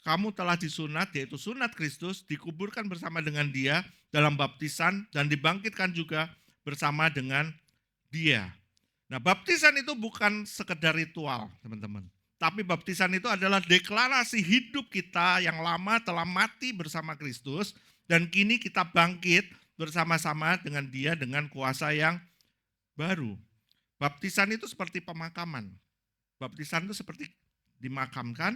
Kamu telah disunat, yaitu sunat Kristus, dikuburkan bersama dengan Dia dalam baptisan dan dibangkitkan juga bersama dengan Dia. Nah, baptisan itu bukan sekedar ritual, teman-teman. Tapi baptisan itu adalah deklarasi hidup kita yang lama telah mati bersama Kristus dan kini kita bangkit bersama-sama dengan Dia dengan kuasa yang baru. Baptisan itu seperti pemakaman. Baptisan itu seperti dimakamkan.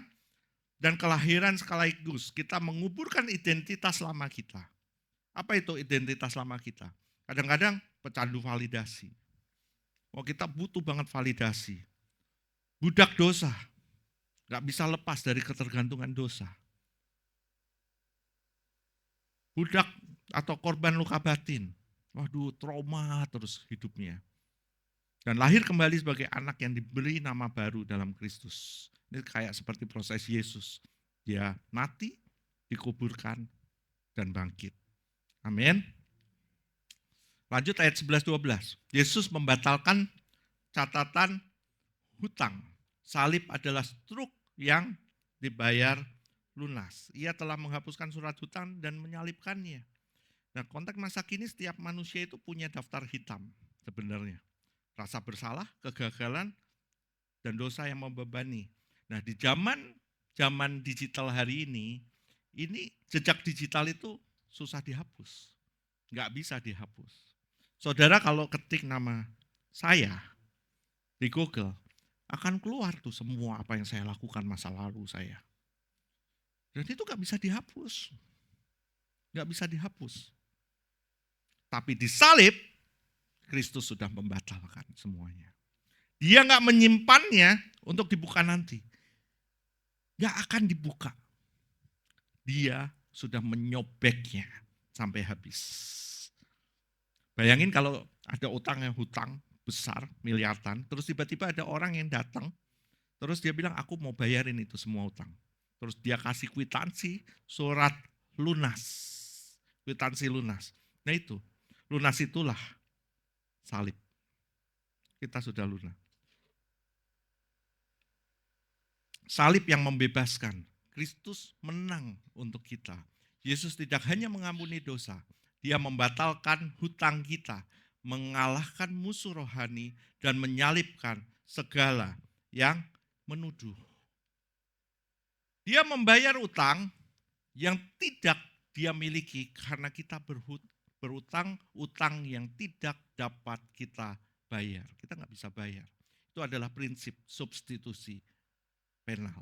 Dan kelahiran sekaligus kita menguburkan identitas lama kita. Apa itu identitas lama kita? Kadang-kadang pecandu validasi. Kita butuh banget validasi. Budak dosa. Gak bisa lepas dari ketergantungan dosa. Budak atau korban luka batin. Waduh, trauma terus hidupnya. Dan lahir kembali sebagai anak yang diberi nama baru dalam Kristus. Ini kayak seperti proses Yesus. Dia mati, dikuburkan, dan bangkit. Amin. Lanjut ayat 11-12. Yesus membatalkan catatan hutang. Salib adalah struk yang dibayar lunas. Ia telah menghapuskan surat hutang dan menyalibkannya. Nah, konteks masa kini setiap manusia itu punya daftar hitam sebenarnya. Rasa bersalah, kegagalan, dan dosa yang membebani. Nah, di zaman digital hari ini jejak digital itu susah dihapus. Nggak bisa dihapus. Saudara kalau ketik nama saya di Google, akan keluar tuh semua apa yang saya lakukan masa lalu saya. Dan itu nggak bisa dihapus. Nggak bisa dihapus. Tapi di salib, Kristus sudah membatalkan semuanya. Dia nggak menyimpannya untuk dibuka nanti. Nggak akan dibuka. Dia sudah menyobeknya sampai habis. Bayangin kalau ada hutang besar, miliaran, terus tiba-tiba ada orang yang datang, terus dia bilang, aku mau bayarin itu semua utang. Terus dia kasih kwitansi, surat lunas. Kwitansi lunas. Nah itu, lunas itulah salib. Kita sudah lunas. Salib yang membebaskan. Kristus menang untuk kita. Yesus tidak hanya mengampuni dosa, dia membatalkan hutang kita, mengalahkan musuh rohani, dan menyalibkan segala yang menuduh. Dia membayar utang yang tidak dia miliki karena kita berutang utang yang tidak dapat kita bayar. Kita nggak bisa bayar. Itu adalah prinsip substitusi penal.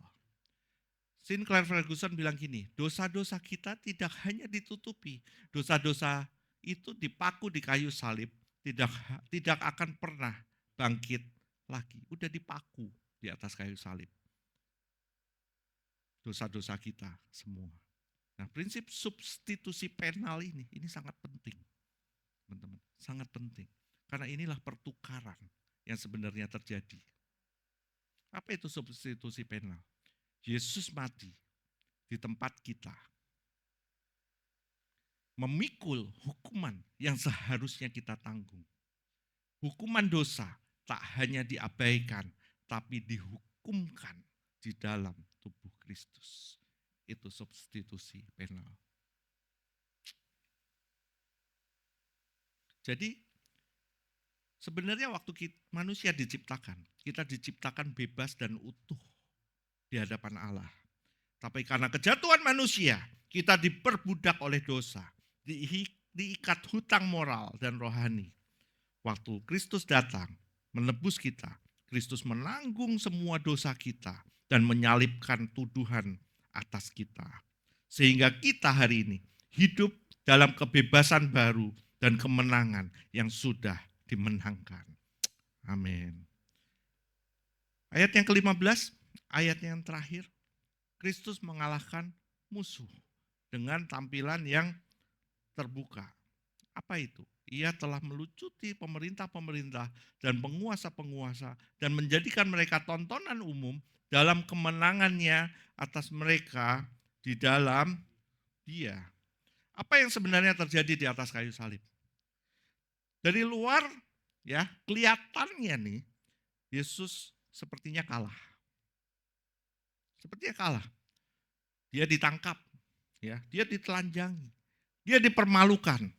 Sinclair Ferguson bilang gini, dosa-dosa kita tidak hanya ditutupi, dosa-dosa itu dipaku di kayu salib, tidak akan pernah bangkit lagi. Udah dipaku di atas kayu salib. Dosa-dosa kita semua. Nah, prinsip substitusi penal ini sangat penting, teman-teman, sangat penting. Karena inilah pertukaran yang sebenarnya terjadi. Apa itu substitusi penal? Yesus mati di tempat kita, memikul hukuman yang seharusnya kita tanggung. Hukuman dosa tak hanya diabaikan, tapi dihukumkan di dalam tubuh Kristus. Itu substitusi penal. Jadi sebenarnya waktu manusia diciptakan, kita diciptakan bebas dan utuh di hadapan Allah. Tapi karena kejatuhan manusia, kita diperbudak oleh dosa, diikat hutang moral dan rohani. Waktu Kristus datang menebus kita, Kristus menanggung semua dosa kita dan menyalibkan tuduhan atas kita. Sehingga kita hari ini hidup dalam kebebasan baru dan kemenangan yang sudah dimenangkan. Amin. Ayat yang ke-15, ayat yang terakhir, Kristus mengalahkan musuh dengan tampilan yang terbuka. Apa itu? Ia telah melucuti pemerintah-pemerintah dan penguasa-penguasa dan menjadikan mereka tontonan umum dalam kemenangannya atas mereka di dalam Dia. Apa yang sebenarnya terjadi di atas kayu salib? Dari luar ya, kelihatannya nih Yesus sepertinya kalah. Sepertinya kalah. Dia ditangkap, ya, dia ditelanjangi, dia dipermalukan,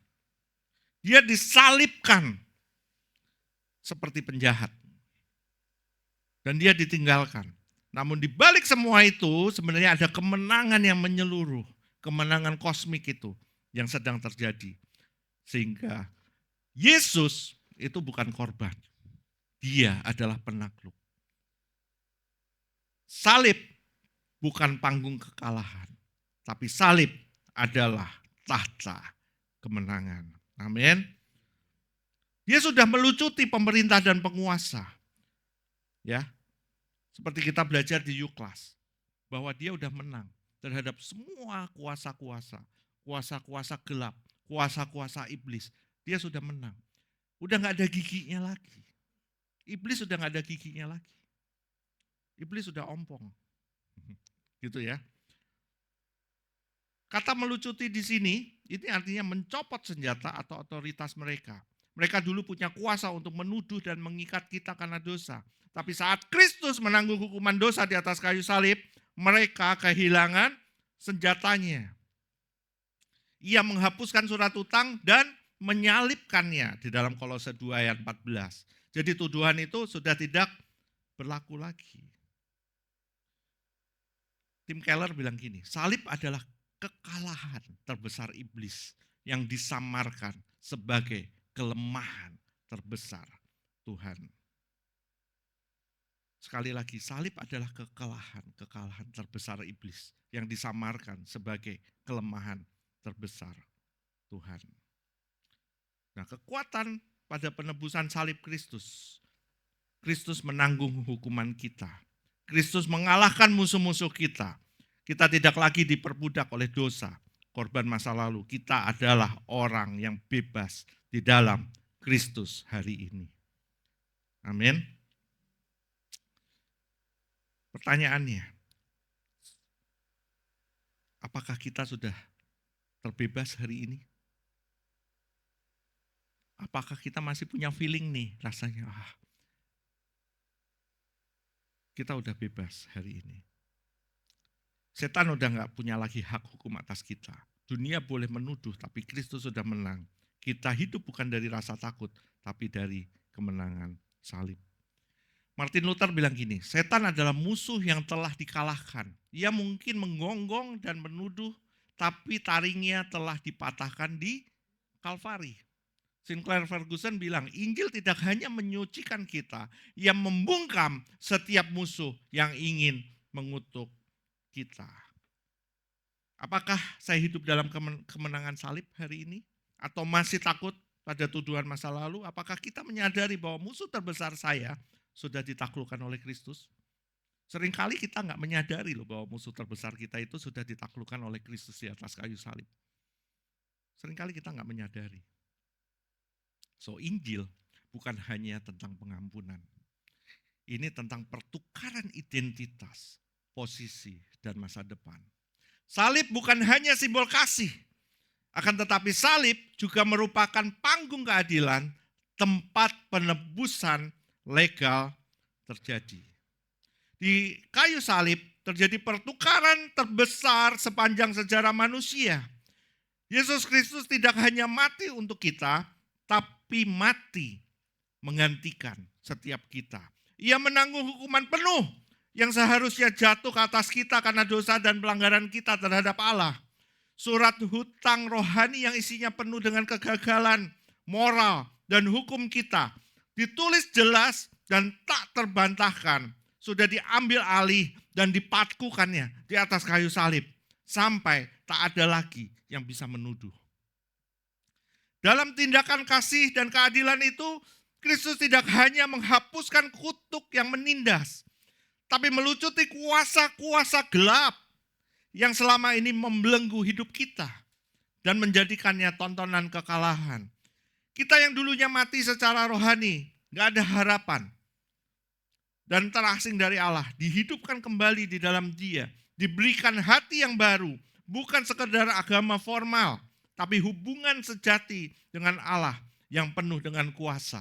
dia disalibkan seperti penjahat. Dan dia ditinggalkan. Namun di balik semua itu sebenarnya ada kemenangan yang menyeluruh, kemenangan kosmik itu yang sedang terjadi. Sehingga Yesus itu bukan korban. Dia adalah penakluk. Salib bukan panggung kekalahan, tapi salib adalah tahta kemenangan. Amin. Dia sudah melucuti pemerintah dan penguasa. Ya. Seperti kita belajar di U-Class, bahwa dia udah menang terhadap semua kuasa-kuasa, kuasa-kuasa gelap, kuasa-kuasa iblis. Dia sudah menang. Udah nggak ada giginya lagi. Iblis sudah nggak ada giginya lagi. Iblis sudah ompong. Gitu ya. Kata melucuti di sini, ini artinya mencopot senjata atau otoritas mereka. Mereka dulu punya kuasa untuk menuduh dan mengikat kita karena dosa. Tapi saat Kristus menanggung hukuman dosa di atas kayu salib, mereka kehilangan senjatanya. Ia menghapuskan surat utang dan menyalibkannya di dalam Kolose 2 ayat 14. Jadi tuduhan itu sudah tidak berlaku lagi. Tim Keller bilang gini, salib adalah kekalahan terbesar iblis yang disamarkan sebagai kelemahan terbesar Tuhan. Sekali lagi, salib adalah kekalahan terbesar iblis yang disamarkan sebagai kelemahan terbesar Tuhan. Nah, kekuatan pada penebusan salib Kristus. Kristus menanggung hukuman kita. Kristus mengalahkan musuh-musuh kita. Kita tidak lagi diperbudak oleh dosa, korban masa lalu. Kita adalah orang yang bebas di dalam Kristus hari ini. Amin. Pertanyaannya, apakah kita sudah terbebas hari ini? Apakah kita masih punya feeling nih rasanya, kita udah bebas hari ini. Setan udah gak punya lagi hak hukum atas kita. Dunia boleh menuduh, tapi Kristus sudah menang. Kita hidup bukan dari rasa takut, tapi dari kemenangan salib. Martin Luther bilang gini, setan adalah musuh yang telah dikalahkan. Ia mungkin menggonggong dan menuduh, tapi taringnya telah dipatahkan di Kalvari. Sinclair Ferguson bilang, Injil tidak hanya menyucikan kita, ia membungkam setiap musuh yang ingin mengutuk kita. Apakah saya hidup dalam kemenangan salib hari ini? Atau masih takut pada tuduhan masa lalu? Apakah kita menyadari bahwa musuh terbesar saya sudah ditaklukkan oleh Kristus? Seringkali kita nggak menyadari loh bahwa musuh terbesar kita itu sudah ditaklukkan oleh Kristus di atas kayu salib. Seringkali kita nggak menyadari. So, Injil bukan hanya tentang pengampunan. Ini tentang pertukaran identitas, posisi, dan masa depan. Salib bukan hanya simbol kasih, akan tetapi salib juga merupakan panggung keadilan, tempat penebusan legal terjadi. Di kayu salib terjadi pertukaran terbesar sepanjang sejarah manusia. Yesus Kristus tidak hanya mati untuk kita, tapi mati menggantikan setiap kita. Ia menanggung hukuman penuh yang seharusnya jatuh ke atas kita karena dosa dan pelanggaran kita terhadap Allah. Surat hutang rohani yang isinya penuh dengan kegagalan, moral, dan hukum kita ditulis jelas dan tak terbantahkan. Sudah diambil alih dan dipatkukannya di atas kayu salib. Sampai tak ada lagi yang bisa menuduh. Dalam tindakan kasih dan keadilan itu, Kristus tidak hanya menghapuskan kutuk yang menindas, tapi melucuti kuasa-kuasa gelap yang selama ini membelenggu hidup kita dan menjadikannya tontonan kekalahan. Kita yang dulunya mati secara rohani, gak ada harapan, dan terasing dari Allah, dihidupkan kembali di dalam Dia, diberikan hati yang baru, bukan sekedar agama formal, tapi hubungan sejati dengan Allah yang penuh dengan kuasa.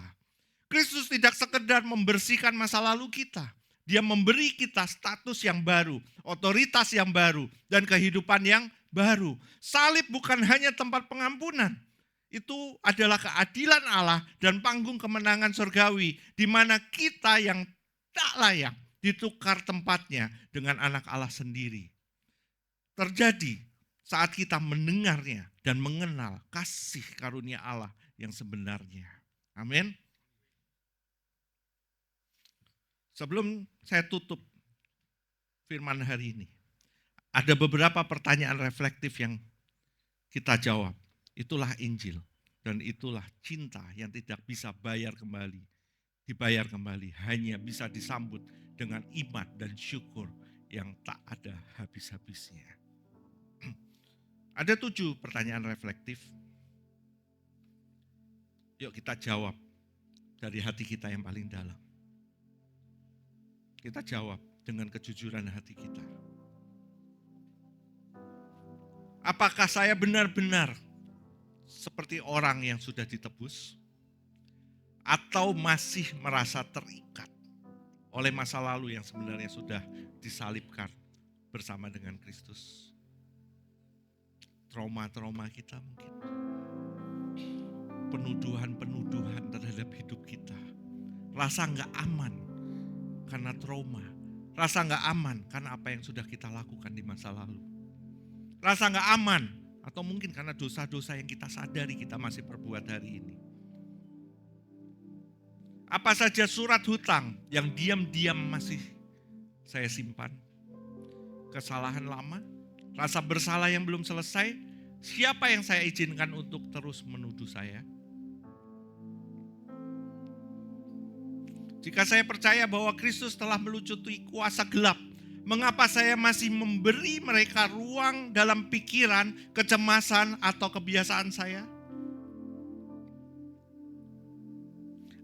Kristus tidak sekedar membersihkan masa lalu kita. Dia memberi kita status yang baru, otoritas yang baru, dan kehidupan yang baru. Salib bukan hanya tempat pengampunan. Itu adalah keadilan Allah dan panggung kemenangan surgawi, di mana kita yang tak layak ditukar tempatnya dengan anak Allah sendiri. Terjadi saat kita mendengarnya dan mengenal kasih karunia Allah yang sebenarnya. Amin. Sebelum saya tutup firman hari ini, ada beberapa pertanyaan reflektif yang kita jawab. Itulah Injil dan itulah cinta yang tidak bisa dibayar kembali, hanya bisa disambut dengan iman dan syukur yang tak ada habis-habisnya. Ada 7 pertanyaan reflektif. Yuk kita jawab dari hati kita yang paling dalam. Kita jawab dengan kejujuran hati kita. Apakah saya benar-benar seperti orang yang sudah ditebus? Atau masih merasa terikat oleh masa lalu yang sebenarnya sudah disalibkan bersama dengan Kristus? trauma-trauma kita mungkin. Penuduhan-penuduhan terhadap hidup kita. Rasa nggak aman karena trauma. Rasa nggak aman karena apa yang sudah kita lakukan di masa lalu. Rasa nggak aman atau mungkin karena dosa-dosa yang kita sadari kita masih perbuat hari ini. Apa saja surat hutang yang diam-diam masih saya simpan. Kesalahan lama, rasa bersalah yang belum selesai, siapa yang saya izinkan untuk terus menuduh saya? Jika saya percaya bahwa Kristus telah melucuti kuasa gelap, mengapa saya masih memberi mereka ruang dalam pikiran, kecemasan, atau kebiasaan saya?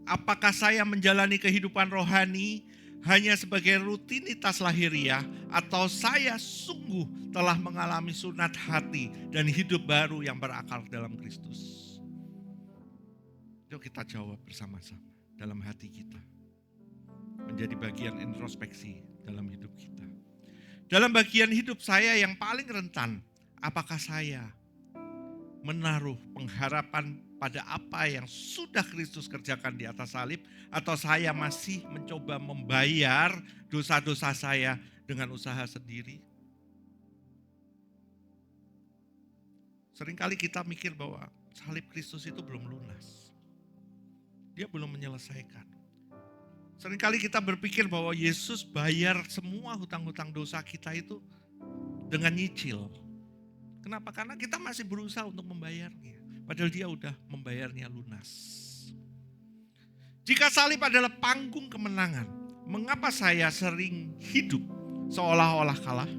Apakah saya menjalani kehidupan rohani hanya sebagai rutinitas lahiriah, atau saya sungguh telah mengalami sunat hati dan hidup baru yang berakar dalam Kristus? Yuk kita jawab bersama-sama dalam hati kita. Menjadi bagian introspeksi dalam hidup kita. Dalam bagian hidup saya yang paling rentan, apakah saya menaruh pengharapan pada apa yang sudah Kristus kerjakan di atas salib, atau saya masih mencoba membayar dosa-dosa saya dengan usaha sendiri? Seringkali kita mikir bahwa salib Kristus itu belum lunas. Dia belum menyelesaikan. Seringkali kita berpikir bahwa Yesus bayar semua hutang-hutang dosa kita itu dengan nyicil. Kenapa? Karena kita masih berusaha untuk membayarnya. Padahal dia udah membayarnya lunas. Jika salib adalah panggung kemenangan, mengapa saya sering hidup seolah-olah kalah?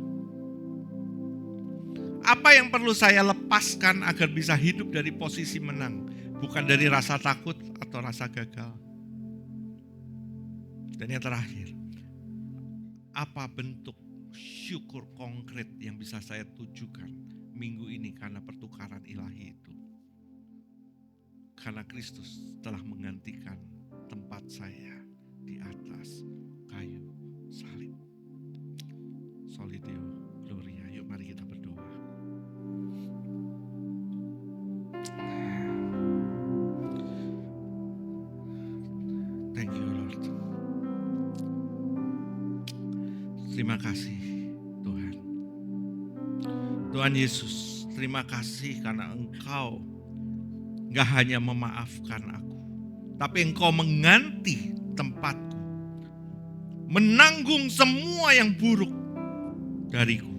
Apa yang perlu saya lepaskan agar bisa hidup dari posisi menang, bukan dari rasa takut atau rasa gagal? Dan yang terakhir, apa bentuk syukur konkret yang bisa saya tujukan minggu ini karena pertukaran ilahi itu? Karena Kristus telah menggantikan tempat saya di atas kayu salib. Soli Deo Gloria. Yuk mari kita berdoa. Thank you Lord. Terima kasih Tuhan. Tuhan Yesus, terima kasih karena Engkau gak hanya memaafkan aku, tapi Engkau mengganti tempatku, menanggung semua yang buruk dariku,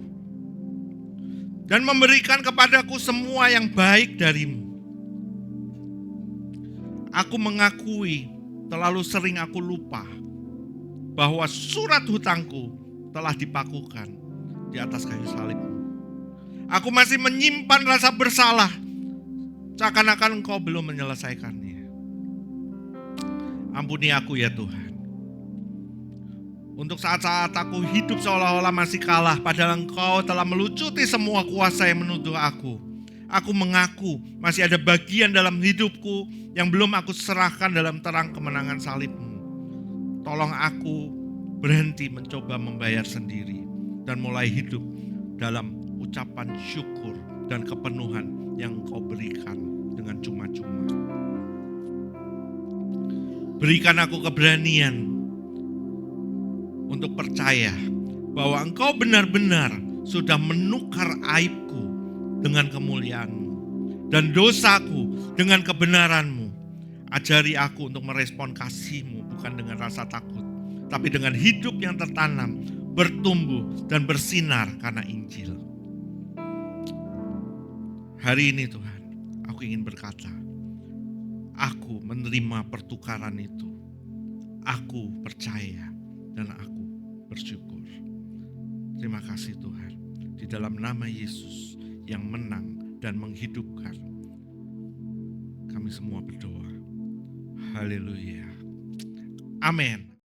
dan memberikan kepadaku semua yang baik darimu. Aku mengakui terlalu sering aku lupa bahwa surat hutangku telah dipakukan di atas kayu salib. Aku masih menyimpan rasa bersalah, seakan-akan Engkau belum menyelesaikannya. Ampuni aku ya Tuhan. Untuk saat-saat aku hidup seolah-olah masih kalah, padahal Engkau telah melucuti semua kuasa yang menuduh aku. Aku mengaku masih ada bagian dalam hidupku yang belum aku serahkan dalam terang kemenangan salib-Mu. Tolong aku berhenti mencoba membayar sendiri dan mulai hidup dalam ucapan syukur dan kepenuhan yang Engkau berikan dengan cuma-cuma. Berikan aku keberanian untuk percaya bahwa Engkau benar-benar sudah menukar aibku dengan kemuliaan-Mu dan dosaku dengan kebenaran-Mu. Ajari aku untuk merespon kasih-Mu bukan dengan rasa takut, tapi dengan hidup yang tertanam, bertumbuh dan bersinar karena Injil. Hari ini Tuhan, aku ingin berkata, aku menerima pertukaran itu. Aku percaya dan aku bersyukur. Terima kasih Tuhan. Di dalam nama Yesus yang menang dan menghidupkan, kami semua berdoa. Haleluya. Amin.